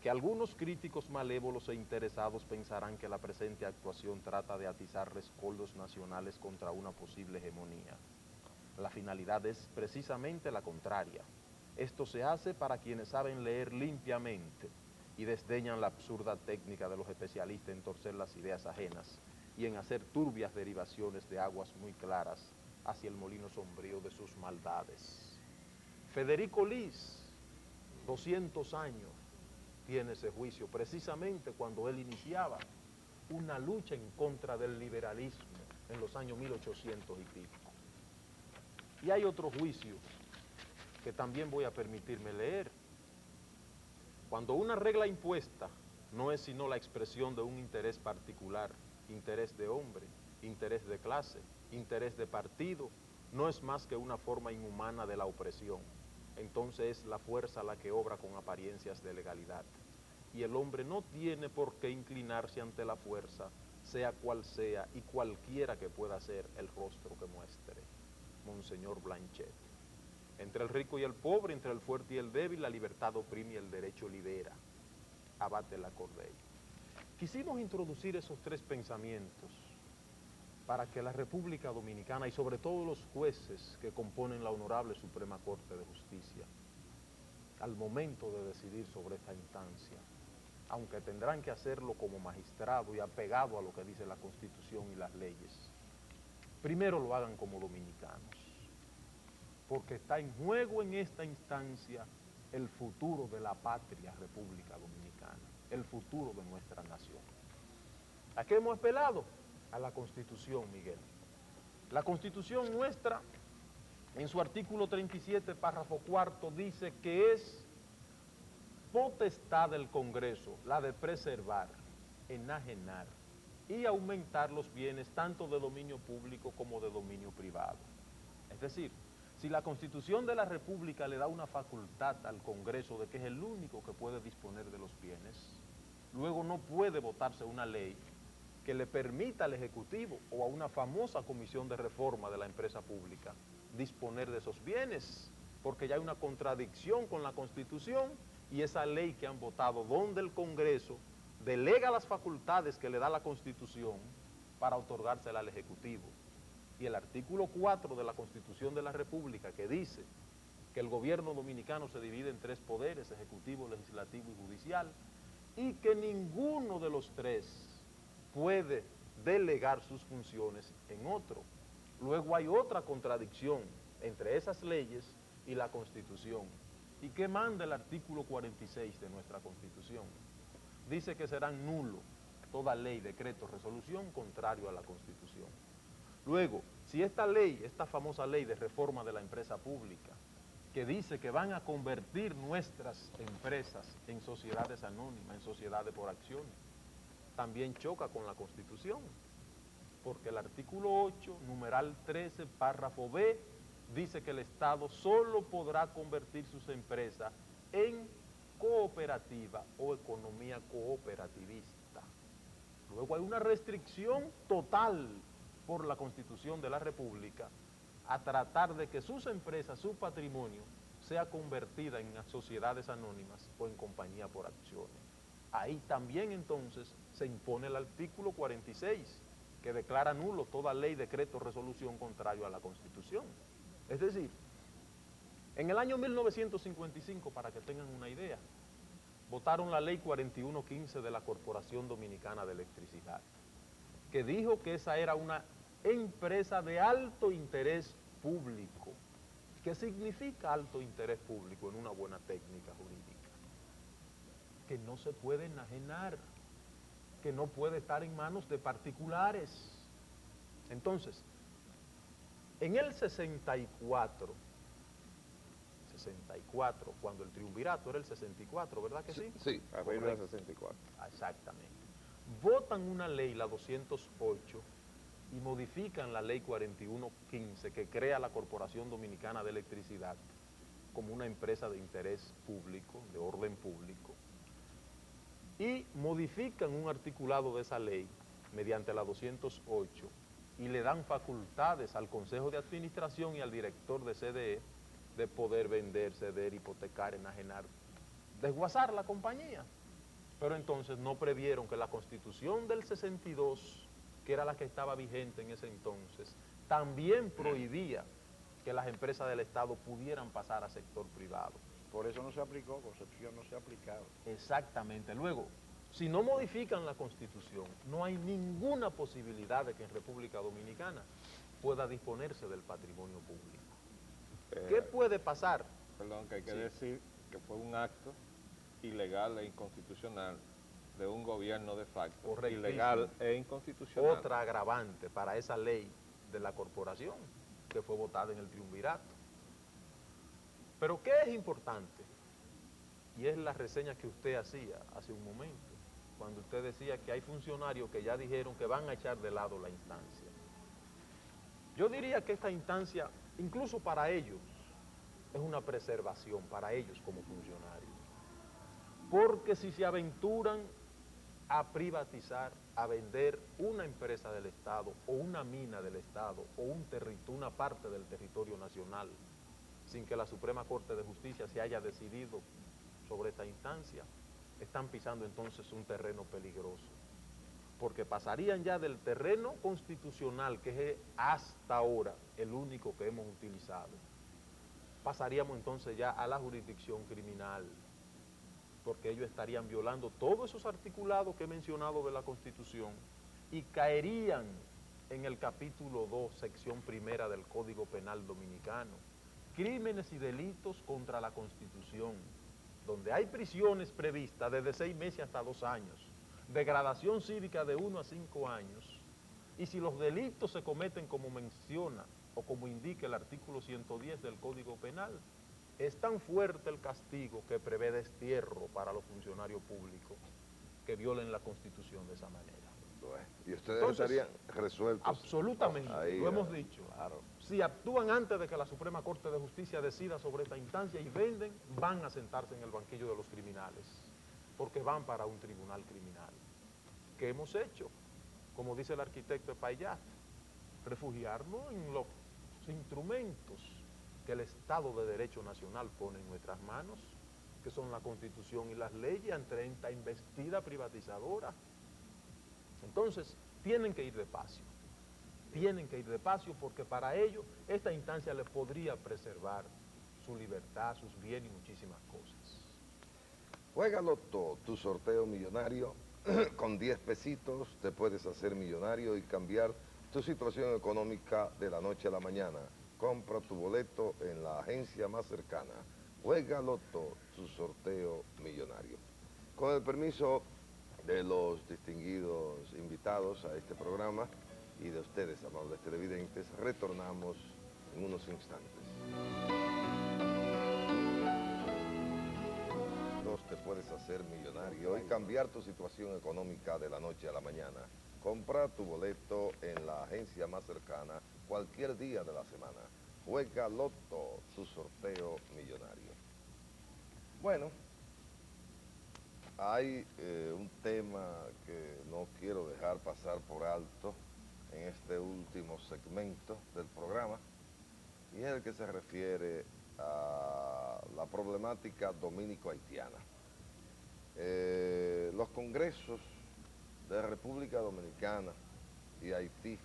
que algunos críticos malévolos e interesados pensarán que la presente actuación trata de atizar rescoldos nacionales contra una posible hegemonía. La finalidad es precisamente la contraria. Esto se hace para quienes saben leer limpiamente y desdeñan la absurda técnica de los especialistas en torcer las ideas ajenas y en hacer turbias derivaciones de aguas muy claras hacia el molino sombrío de sus maldades. Federico Lis, 200 años, tiene ese juicio, precisamente cuando él iniciaba una lucha en contra del liberalismo en los años 1800 y pico. Y hay otro juicio que también voy a permitirme leer. Cuando una regla impuesta no es sino la expresión de un interés particular, interés de hombre, interés de clase, interés de partido, no es más que una forma inhumana de la opresión. Entonces es la fuerza la que obra con apariencias de legalidad. Y el hombre no tiene por qué inclinarse ante la fuerza, sea cual sea y cualquiera que pueda ser el rostro que muestre. Monseñor Blanchet. Entre el rico y el pobre, entre el fuerte y el débil, la libertad oprime y el derecho libera. Abate la Corday. Quisimos introducir esos tres pensamientos para que la República Dominicana y sobre todo los jueces que componen la Honorable Suprema Corte de Justicia, al momento de decidir sobre esta instancia, aunque tendrán que hacerlo como magistrado y apegado a lo que dice la Constitución y las leyes, primero lo hagan como dominicanos, porque está en juego en esta instancia el futuro de la patria República Dominicana, el futuro de nuestra nación. ¿A qué hemos apelado? A la Constitución, Miguel. La Constitución nuestra, en su artículo 37, párrafo cuarto, dice que es potestad del Congreso la de preservar, enajenar y aumentar los bienes tanto de dominio público como de dominio privado. Es decir, si la Constitución de la República le da una facultad al Congreso de que es el único que puede disponer de los bienes, luego no puede votarse una ley que le permita al Ejecutivo o a una famosa comisión de reforma de la empresa pública disponer de esos bienes, porque ya hay una contradicción con la Constitución y esa ley que han votado, donde el Congreso delega las facultades que le da la Constitución para otorgársela al Ejecutivo. Y el artículo 4 de la Constitución de la República, que dice que el gobierno dominicano se divide en 3 poderes, ejecutivo, legislativo y judicial, y que ninguno de los 3 puede delegar sus funciones en otro. Luego hay otra contradicción entre esas leyes y la Constitución. ¿Y qué manda el artículo 46 de nuestra Constitución? Dice que serán nulos toda ley, decreto, resolución contrario a la Constitución. Luego, si esta ley, esta famosa ley de reforma de la empresa pública, que dice que van a convertir nuestras empresas en sociedades anónimas, en sociedades por acciones, también choca con la Constitución, porque el artículo 8, numeral 13, párrafo B, dice que el Estado solo podrá convertir sus empresas en cooperativa o economía cooperativista. Luego hay una restricción total por la Constitución de la República a tratar de que sus empresas, su patrimonio, sea convertida en sociedades anónimas o en compañía por acciones. Ahí también entonces se impone el artículo 46, que declara nulo toda ley, decreto, resolución contrario a la Constitución. Es decir, en el año 1955, para que tengan una idea, votaron la ley 4115 de la Corporación Dominicana de Electricidad, que dijo que esa era una empresa de alto interés público. ¿Qué significa alto interés público en una buena técnica jurídica? Que no se puede enajenar, que no puede estar en manos de particulares. Entonces, en el 64, cuando el triunvirato era el 64, ¿verdad que sí? Sí, Abril del 64. Exactamente. Votan una ley, la 208, y modifican la ley 4115, que crea la Corporación Dominicana de Electricidad como una empresa de interés público, de orden público, y modifican un articulado de esa ley mediante la 208 y le dan facultades al Consejo de Administración y al director de CDE de poder vender, ceder, hipotecar, enajenar, desguazar la compañía. Pero entonces no previeron que la Constitución del 62, que era la que estaba vigente en ese entonces, también prohibía que las empresas del Estado pudieran pasar a sector privado. Por eso no se aplicó, Concepción no se ha aplicado. Exactamente. Luego, si no modifican la Constitución, no hay ninguna posibilidad de que en República Dominicana pueda disponerse del patrimonio público. ¿Qué puede pasar? Perdón, que hay que Sí. decir que fue un acto ilegal e inconstitucional de un gobierno de facto, Correctísimo. ilegal e inconstitucional. Otra agravante para esa ley de la corporación que fue votada en el triunvirato. Pero ¿qué es importante? Y es la reseña que usted hacía hace un momento, cuando usted decía que hay funcionarios que ya dijeron que van a echar de lado la instancia. Yo diría que esta instancia, incluso para ellos, es una preservación para ellos como funcionarios. Porque si se aventuran a privatizar, a vender una empresa del Estado o una mina del Estado o una parte del territorio nacional, sin que la Suprema Corte de Justicia se haya decidido sobre esta instancia, están pisando entonces un terreno peligroso, porque pasarían ya del terreno constitucional, que es hasta ahora el único que hemos utilizado, pasaríamos entonces ya a la jurisdicción criminal, porque ellos estarían violando todos esos articulados que he mencionado de la Constitución y caerían en el capítulo 2, sección primera del Código Penal Dominicano, crímenes y delitos contra la Constitución, donde hay prisiones previstas desde 6 meses hasta 2 años, degradación cívica de 1 a 5 años, y si los delitos se cometen como menciona o como indica el artículo 110 del Código Penal, es tan fuerte el castigo que prevé destierro para los funcionarios públicos que violen la Constitución de esa manera. Bueno, y ustedes Entonces, estarían resueltos. Absolutamente, Ahí, lo hemos dicho. Claro. Si actúan antes de que la Suprema Corte de Justicia decida sobre esta instancia y venden, van a sentarse en el banquillo de los criminales, porque van para un tribunal criminal. ¿Qué hemos hecho? Como dice el arquitecto Payat, refugiarnos en los instrumentos que el Estado de Derecho Nacional pone en nuestras manos que son la Constitución y las leyes ante esta investida privatizadora. Entonces, tienen que ir despacio. Tienen que ir despacio porque para ello esta instancia les podría preservar su libertad, sus bienes y muchísimas cosas. Juega Loto, tu sorteo millonario. Con 10 pesitos te puedes hacer millonario y cambiar tu situación económica de la noche a la mañana. Compra tu boleto en la agencia más cercana. Juega Loto, tu sorteo millonario. Con el permiso de los distinguidos invitados a este programa y de ustedes, amables televidentes, retornamos en unos instantes. Te puedes hacer millonario y cambiar tu situación económica de la noche a la mañana. Compra tu boleto en la agencia más cercana cualquier día de la semana. Juega Loto, tu sorteo millonario. Bueno, hay un tema que no quiero dejar pasar por alto en este último segmento del programa, y es el que se refiere a la problemática dominico-haitiana. Los congresos de República Dominicana y Haití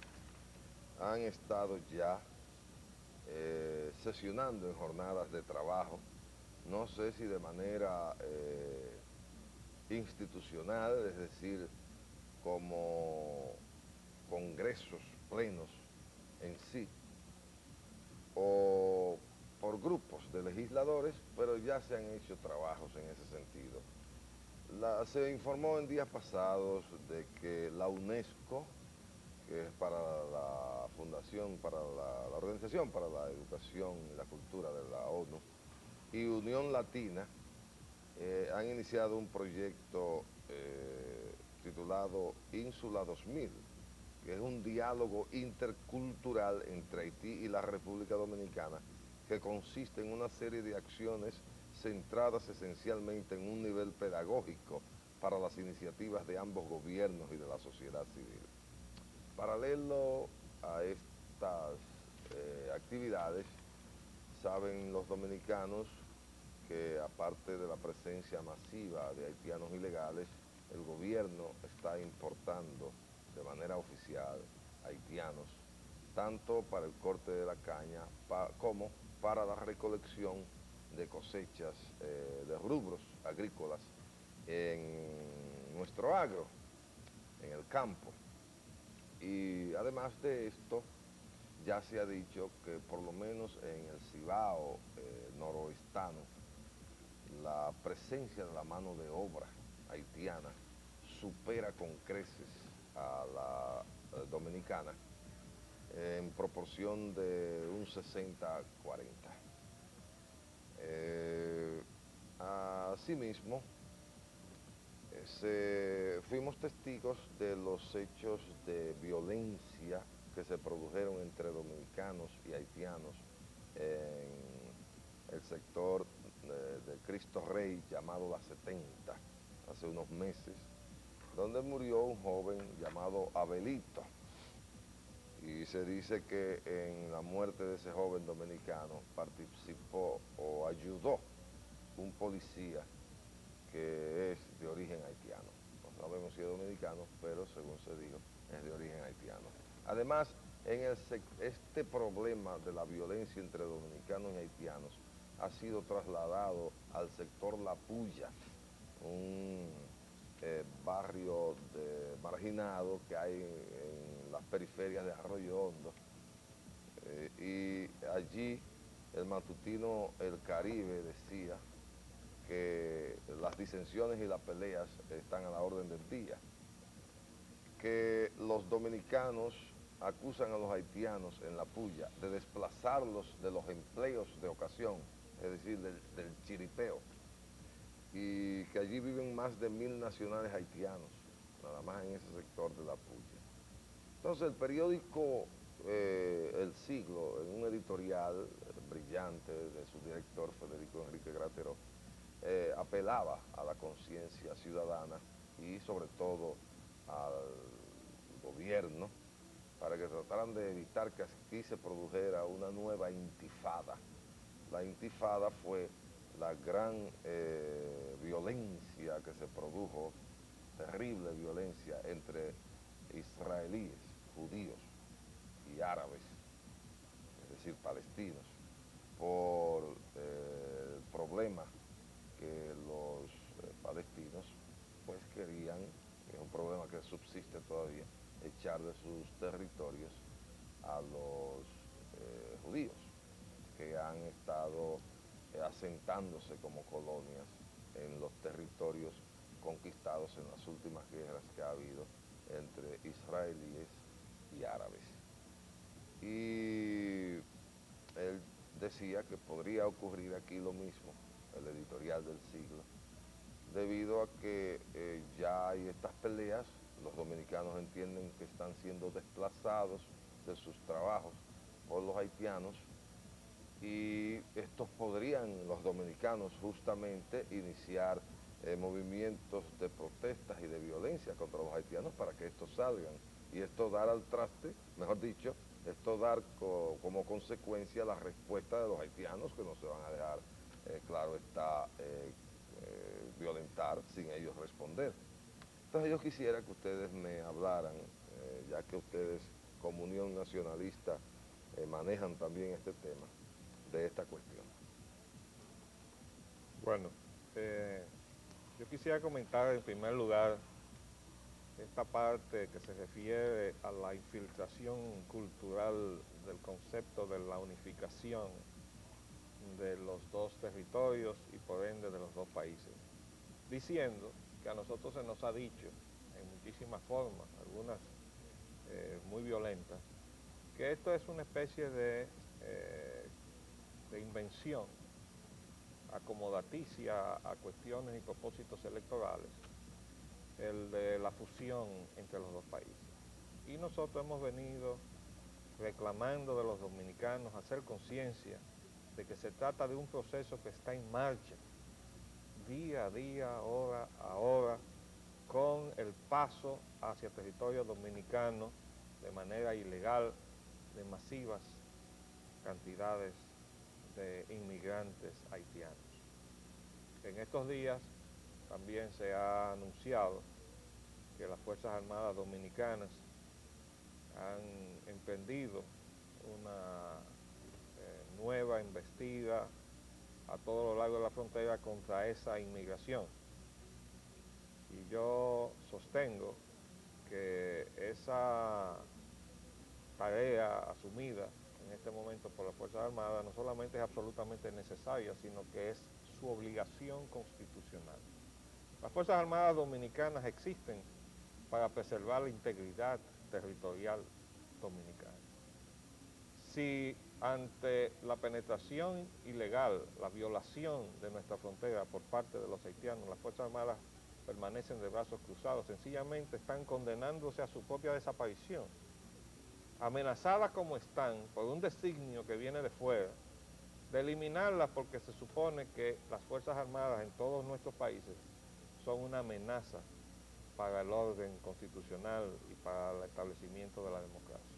han estado ya sesionando en jornadas de trabajo, no sé si de manera institucional, es decir, como congresos plenos en sí, o por grupos de legisladores, pero ya se han hecho trabajos en ese sentido. Se informó en días pasados de que la UNESCO, que es para la Fundación, para la Organización para la Educación y la Cultura de la ONU, y Unión Latina, han iniciado un proyecto titulado Ínsula 2000, que es un diálogo intercultural entre Haití y la República Dominicana, que consiste en una serie de acciones centradas esencialmente en un nivel pedagógico para las iniciativas de ambos gobiernos y de la sociedad civil. Paralelo a estas actividades, saben los dominicanos que aparte de la presencia masiva de haitianos ilegales, el gobierno está importando de manera oficial haitianos, tanto para el corte de la caña como para la recolección de cosechas de rubros agrícolas en nuestro agro, en el campo. Y además de esto, ya se ha dicho que por lo menos en el Cibao noroestano, la presencia de la mano de obra haitiana supera con creces a la dominicana en proporción de un 60-40. Asimismo, fuimos testigos de los hechos de violencia que se produjeron entre dominicanos y haitianos en el sector de Cristo Rey llamado La 70, hace unos meses, donde murió un joven llamado Abelito. Y se dice que en la muerte de ese joven dominicano participó o ayudó un policía que es de origen haitiano. No sabemos si es dominicano, pero según se dijo, es de origen haitiano. Además, este problema de la violencia entre dominicanos y haitianos ha sido trasladado al sector La Puya, un barrio marginado que hay en las periferias de Arroyo Hondo. Y allí el matutino El Caribe decía que las disensiones y las peleas están a la orden del día, que los dominicanos acusan a los haitianos en La Puya de desplazarlos de los empleos de ocasión, es decir, del chiripeo, y que allí viven más de 1000 nacionales haitianos, nada más en ese sector de La Puya. Entonces el periódico El Siglo, en un editorial brillante de su director Federico Enrique Grateró, apelaba a la conciencia ciudadana y sobre todo al gobierno para que trataran de evitar que aquí se produjera una nueva intifada. La intifada fue la gran violencia que se produjo, terrible violencia entre israelíes, judíos y árabes, es decir, palestinos, por el problema que los palestinos pues querían, es un problema que subsiste todavía, echar de sus territorios a los judíos que han estado asentándose como colonias en los territorios conquistados en las últimas guerras que ha habido entre israelíes y árabes. Y él decía que podría ocurrir aquí lo mismo, el editorial del siglo, debido a que ya hay estas peleas, los dominicanos entienden que están siendo desplazados de sus trabajos por los haitianos, y estos podrían, los dominicanos, justamente iniciar movimientos de protestas y de violencia contra los haitianos para que estos salgan, y esto dar al traste, mejor dicho, esto dar como consecuencia la respuesta de los haitianos, que no se van a dejar, claro está, violentar sin ellos responder. Entonces yo quisiera que ustedes me hablaran, ya que ustedes como Unión Nacionalista manejan también este tema, de esta cuestión. Bueno, yo quisiera comentar en primer lugar esta parte que se refiere a la infiltración cultural del concepto de la unificación de los dos territorios y por ende de los dos países, diciendo que a nosotros se nos ha dicho en muchísimas formas, algunas muy violentas, que esto es una especie de invención acomodaticia a cuestiones y propósitos electorales, el de la fusión entre los dos países. Y nosotros hemos venido reclamando de los dominicanos hacer conciencia de que se trata de un proceso que está en marcha, día a día, hora a hora, con el paso hacia territorio dominicano de manera ilegal de masivas cantidades de inmigrantes haitianos. En estos días también se ha anunciado que las Fuerzas Armadas Dominicanas han emprendido una nueva embestida a todo lo largo de la frontera contra esa inmigración. Y yo sostengo que esa tarea asumida en este momento por las Fuerzas Armadas no solamente es absolutamente necesaria, sino que es su obligación constitucional. Las Fuerzas Armadas Dominicanas existen para preservar la integridad territorial dominicana. Si ante la penetración ilegal, la violación de nuestra frontera por parte de los haitianos, las Fuerzas Armadas permanecen de brazos cruzados, sencillamente están condenándose a su propia desaparición, amenazadas como están por un designio que viene de fuera, de eliminarlas porque se supone que las Fuerzas Armadas en todos nuestros países son una amenaza para el orden constitucional y para el establecimiento de la democracia.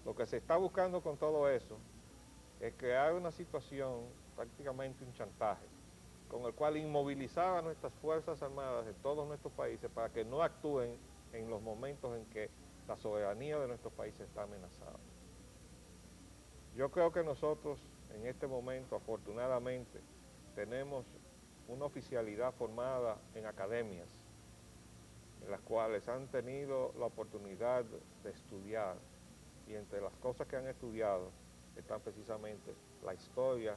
Lo que se está buscando con todo eso es crear una situación, prácticamente un chantaje, con el cual inmovilizar a nuestras Fuerzas Armadas de todos nuestros países para que no actúen en los momentos en que la soberanía de nuestros países está amenazada. Yo creo que nosotros en este momento, afortunadamente, tenemos una oficialidad formada en academias, en las cuales han tenido la oportunidad de estudiar, y entre las cosas que han estudiado están precisamente la historia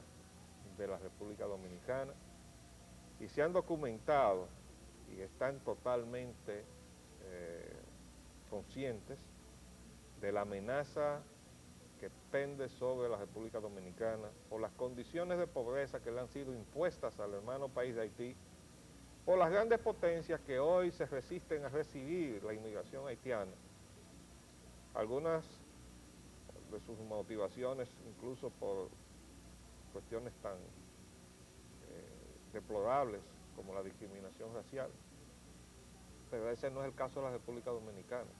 de la República Dominicana, y se han documentado y están totalmente conscientes de la amenaza que pende sobre la República Dominicana por las condiciones de pobreza que le han sido impuestas al hermano país de Haití, por las grandes potencias que hoy se resisten a recibir la inmigración haitiana. Algunas de sus motivaciones, incluso por cuestiones tan deplorables como la discriminación racial, pero ese no es el caso de la República Dominicana.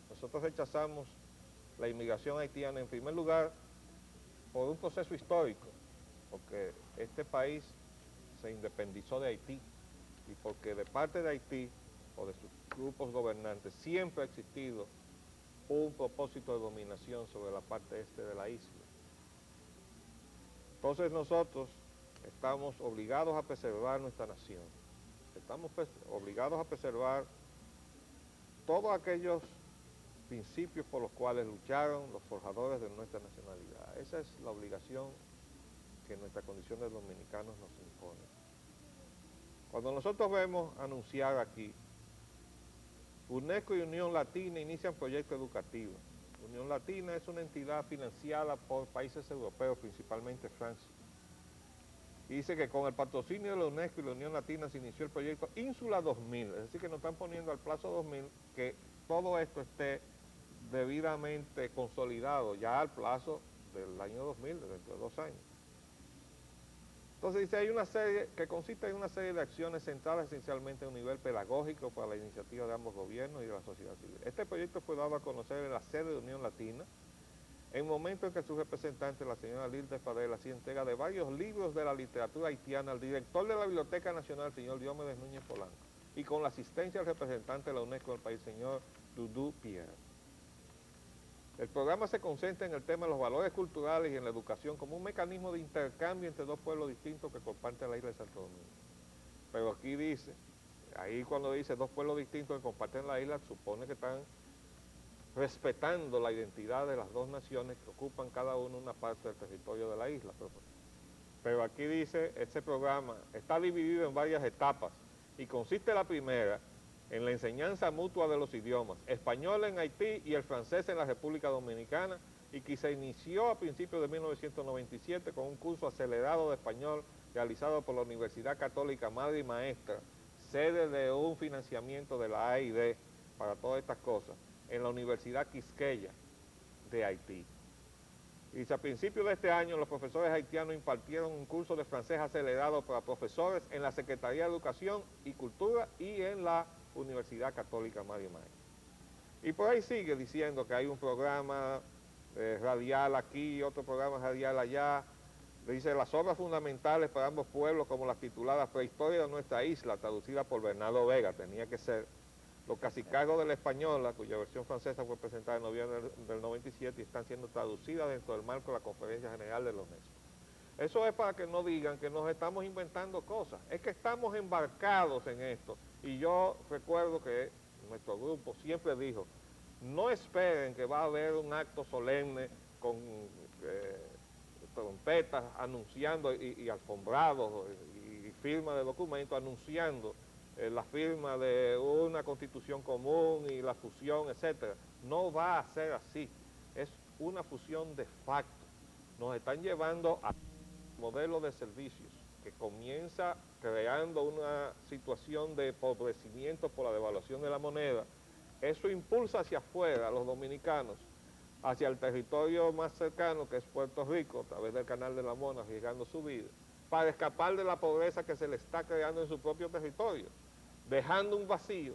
Nosotros rechazamos la inmigración haitiana en primer lugar por un proceso histórico porque este país se independizó de Haití y porque de parte de Haití o de sus grupos gobernantes siempre ha existido un propósito de dominación sobre la parte este de la isla. Entonces nosotros estamos obligados a preservar nuestra nación, estamos obligados a preservar todos aquellos principios por los cuales lucharon los forjadores de nuestra nacionalidad. Esa es la obligación que nuestra condición de dominicanos nos impone. Cuando nosotros vemos anunciar aquí, UNESCO y Unión Latina inician proyectos educativos. Unión Latina es una entidad financiada por países europeos, principalmente Francia. Y dice que con el patrocinio de la UNESCO y la Unión Latina se inició el proyecto Ínsula 2000, es decir, que nos están poniendo al plazo 2000 que todo esto esté debidamente consolidado ya al plazo del año 2000, dentro de 2 años. Entonces dice, hay una serie que consiste en una serie de acciones centradas esencialmente en un nivel pedagógico para la iniciativa de ambos gobiernos y de la sociedad civil. Este proyecto fue dado a conocer en la sede de Unión Latina, en el momento en que su representante, la señora Lilda Fadel, hacía entrega de varios libros de la literatura haitiana al director de la Biblioteca Nacional, señor Diomedes Núñez Polanco, y con la asistencia del representante de la UNESCO del país, señor Dudu Pierre. El programa se concentra en el tema de los valores culturales y en la educación como un mecanismo de intercambio entre dos pueblos distintos que comparten la isla de Santo Domingo. Pero aquí dice, ahí cuando dice dos pueblos distintos que comparten la isla, supone que están respetando la identidad de las dos naciones que ocupan cada uno una parte del territorio de la isla. Pero aquí dice, este programa está dividido en varias etapas y consiste la primera en la enseñanza mutua de los idiomas, español en Haití y el francés en la República Dominicana, y que se inició a principios de 1997 con un curso acelerado de español realizado por la Universidad Católica Madre y Maestra, sede de un financiamiento de la AID para todas estas cosas, en la Universidad Quisqueya de Haití. Y a principios de este año los profesores haitianos impartieron un curso de francés acelerado para profesores en la Secretaría de Educación y Cultura y en la Universidad Católica María Maestra. Y por ahí sigue diciendo que hay un programa radial aquí, otro programa radial allá. Dice las obras fundamentales para ambos pueblos, como las tituladas Prehistoria de nuestra isla, traducida por Bernardo Vega, tenía que ser. Los cacicazgos de la española, cuya versión francesa fue presentada en noviembre del 97 y están siendo traducidas dentro del marco de la Conferencia General de la UNESCO. Eso es para que no digan que nos estamos inventando cosas, es que estamos embarcados en esto. Y yo recuerdo que nuestro grupo siempre dijo, no esperen que va a haber un acto solemne con trompetas anunciando y alfombrados y firma de documentos anunciando la firma de una constitución común y la fusión, etcétera. No va a ser así, es una fusión de facto. Nos están llevando a modelo de servicios que comienza creando una situación de empobrecimiento por la devaluación de la moneda. Eso impulsa hacia afuera a los dominicanos, hacia el territorio más cercano que es Puerto Rico, a través del Canal de la Mona, arriesgando su vida, para escapar de la pobreza que se le está creando en su propio territorio, dejando un vacío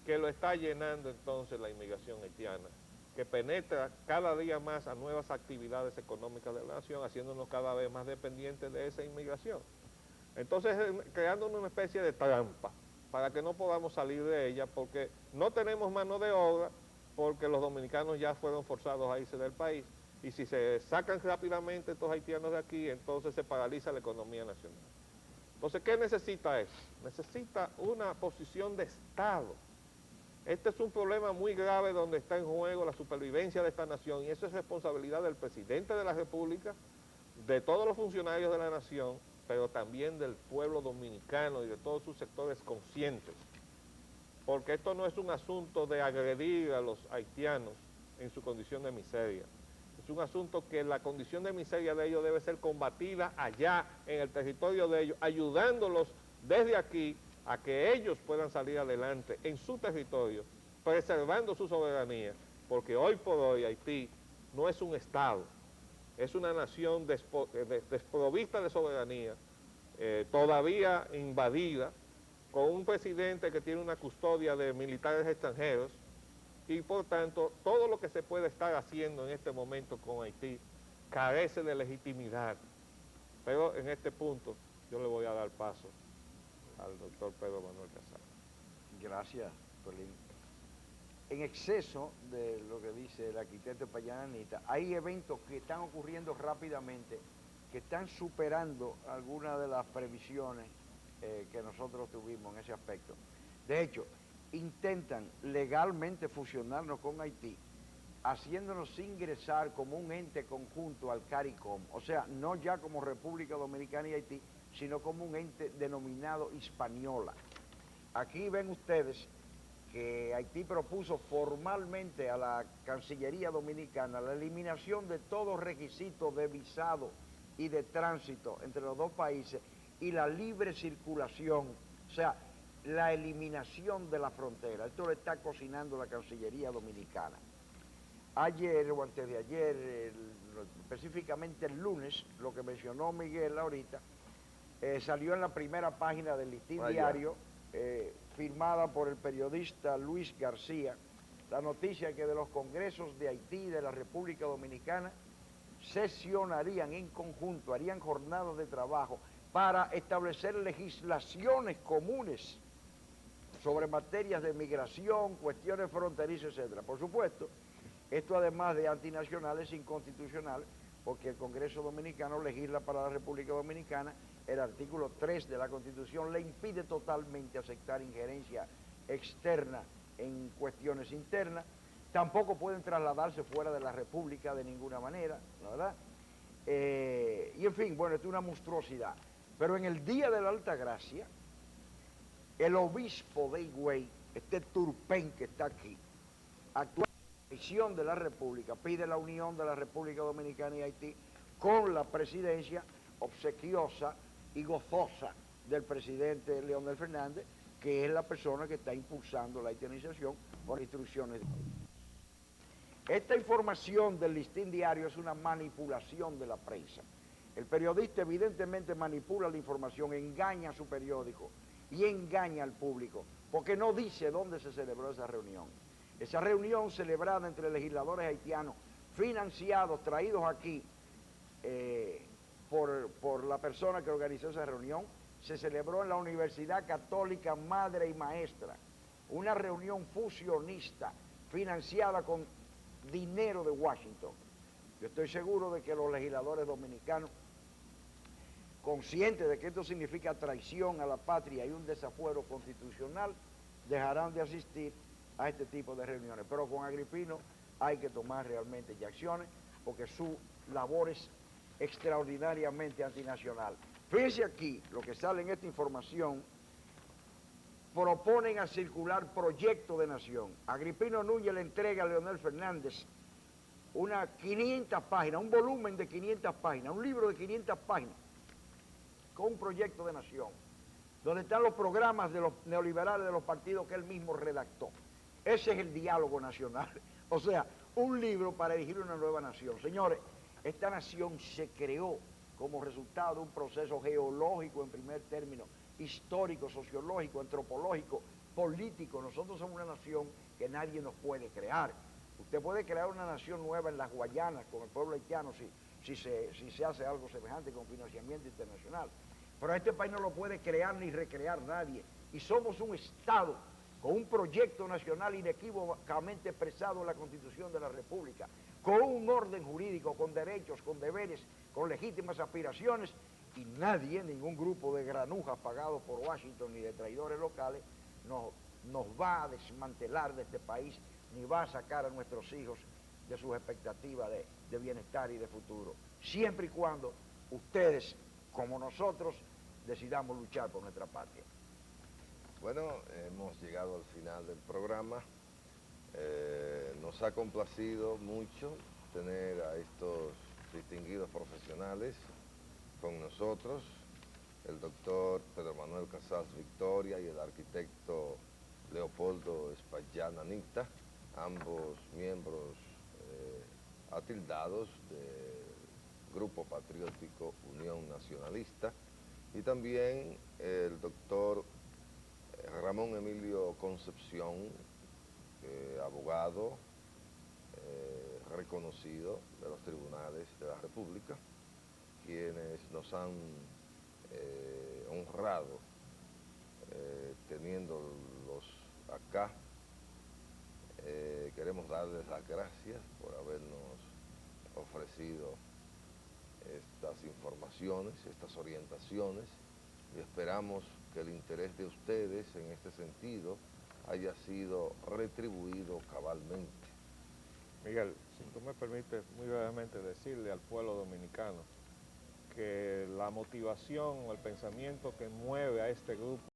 que lo está llenando entonces la inmigración haitiana, que penetra cada día más a nuevas actividades económicas de la nación, haciéndonos cada vez más dependientes de esa inmigración. Entonces, creando una especie de trampa para que no podamos salir de ella, porque no tenemos mano de obra, porque los dominicanos ya fueron forzados a irse del país, y si se sacan rápidamente estos haitianos de aquí, entonces se paraliza la economía nacional. Entonces, ¿qué necesita eso? Necesita una posición de Estado. Este es un problema muy grave donde está en juego la supervivencia de esta nación, y eso es responsabilidad del presidente de la República, de todos los funcionarios de la nación, pero también del pueblo dominicano y de todos sus sectores conscientes. Porque esto no es un asunto de agredir a los haitianos en su condición de miseria. Es un asunto que la condición de miseria de ellos debe ser combatida allá en el territorio de ellos, ayudándolos desde aquí a que ellos puedan salir adelante en su territorio, preservando su soberanía, porque hoy por hoy Haití no es un Estado, es una nación desprovista de soberanía, todavía invadida, con un presidente que tiene una custodia de militares extranjeros, y por tanto todo lo que se puede estar haciendo en este momento con Haití carece de legitimidad. Pero en este punto yo le voy a dar paso al doctor Pedro Manuel Casals. Gracias, Tolín. En exceso de lo que dice el arquitecto Payán Anita, hay eventos que están ocurriendo rápidamente, que están superando algunas de las previsiones que nosotros tuvimos en ese aspecto. De hecho, intentan legalmente fusionarnos con Haití, haciéndonos ingresar como un ente conjunto al CARICOM, o sea, no ya como República Dominicana y Haití, sino como un ente denominado Hispaniola. Aquí ven ustedes que Haití propuso formalmente a la Cancillería Dominicana la eliminación de todo requisito de visado y de tránsito entre los dos países y la libre circulación, o sea, la eliminación de la frontera. Esto lo está cocinando la Cancillería Dominicana. Ayer o antes de ayer, específicamente el lunes, lo que mencionó Miguel ahorita, salió en la primera página del Listín Diario, firmada por el periodista Luis García, la noticia que de los congresos de Haití y de la República Dominicana sesionarían en conjunto, harían jornadas de trabajo para establecer legislaciones comunes sobre materias de migración, cuestiones fronterizas, etc. Por supuesto, esto además de antinacional es inconstitucional, porque el Congreso Dominicano legisla para la República Dominicana. El artículo 3 de la Constitución le impide totalmente aceptar injerencia externa en cuestiones internas. Tampoco pueden trasladarse fuera de la República de ninguna manera, ¿la verdad? Y en fin, bueno, esto es una monstruosidad. Pero en el Día de la Altagracia, el obispo de Higüey, este Turpén que está aquí, actual misión de la República, pide la unión de la República Dominicana y Haití con la presidencia obsequiosa y gozosa del presidente Leonel Fernández, que es la persona que está impulsando la haitianización por instrucciones. Esta información del Listín Diario es una manipulación de la prensa. El periodista evidentemente manipula la información, engaña a su periódico y engaña al público, porque no dice dónde se celebró esa reunión. Esa reunión celebrada entre legisladores haitianos, financiados, traídos aquí por la persona que organizó esa reunión, se celebró en la Universidad Católica Madre y Maestra, una reunión fusionista financiada con dinero de Washington. Yo estoy seguro de que los legisladores dominicanos, conscientes de que esto significa traición a la patria y un desafuero constitucional, dejarán de asistir a este tipo de reuniones. Pero con Agripino hay que tomar realmente ya acciones, porque su labor es extraordinariamente antinacional. Fíjense aquí lo que sale en esta información. Proponen a circular proyecto de nación. Agripino Núñez le entrega a Leonel Fernández una 500 páginas, un volumen de 500 páginas, un libro de 500 páginas, con un proyecto de nación, donde están los programas de los neoliberales de los partidos que él mismo redactó. Ese es el diálogo nacional. O sea, un libro para elegir una nueva nación. Señores, esta nación se creó como resultado de un proceso geológico en primer término, histórico, sociológico, antropológico, político. Nosotros somos una nación que nadie nos puede crear. Usted puede crear una nación nueva en las Guayanas con el pueblo haitiano si se hace algo semejante con financiamiento internacional. Pero este país no lo puede crear ni recrear nadie. Y somos un Estado con un proyecto nacional inequívocamente expresado en la Constitución de la República, con un orden jurídico, con derechos, con deberes, con legítimas aspiraciones, y nadie, ningún grupo de granujas pagados por Washington ni de traidores locales, nos va a desmantelar de este país, ni va a sacar a nuestros hijos de sus expectativas de bienestar y de futuro, siempre y cuando ustedes, como nosotros, decidamos luchar por nuestra patria. Bueno, hemos llegado al final del programa. Nos ha complacido mucho tener a estos distinguidos profesionales con nosotros, el doctor Pedro Manuel Casals Victoria y el arquitecto Leopoldo Espaillán Anita, ambos miembros atildados del Grupo Patriótico Unión Nacionalista, y también el doctor Ramón Emilio Concepción, abogado reconocido de los tribunales de la República, quienes nos han honrado teniéndolos acá. Queremos darles las gracias por habernos ofrecido estas informaciones, estas orientaciones, y esperamos que el interés de ustedes en este sentido haya sido retribuido cabalmente. Miguel, si tú me permites muy brevemente decirle al pueblo dominicano que la motivación o el pensamiento que mueve a este grupo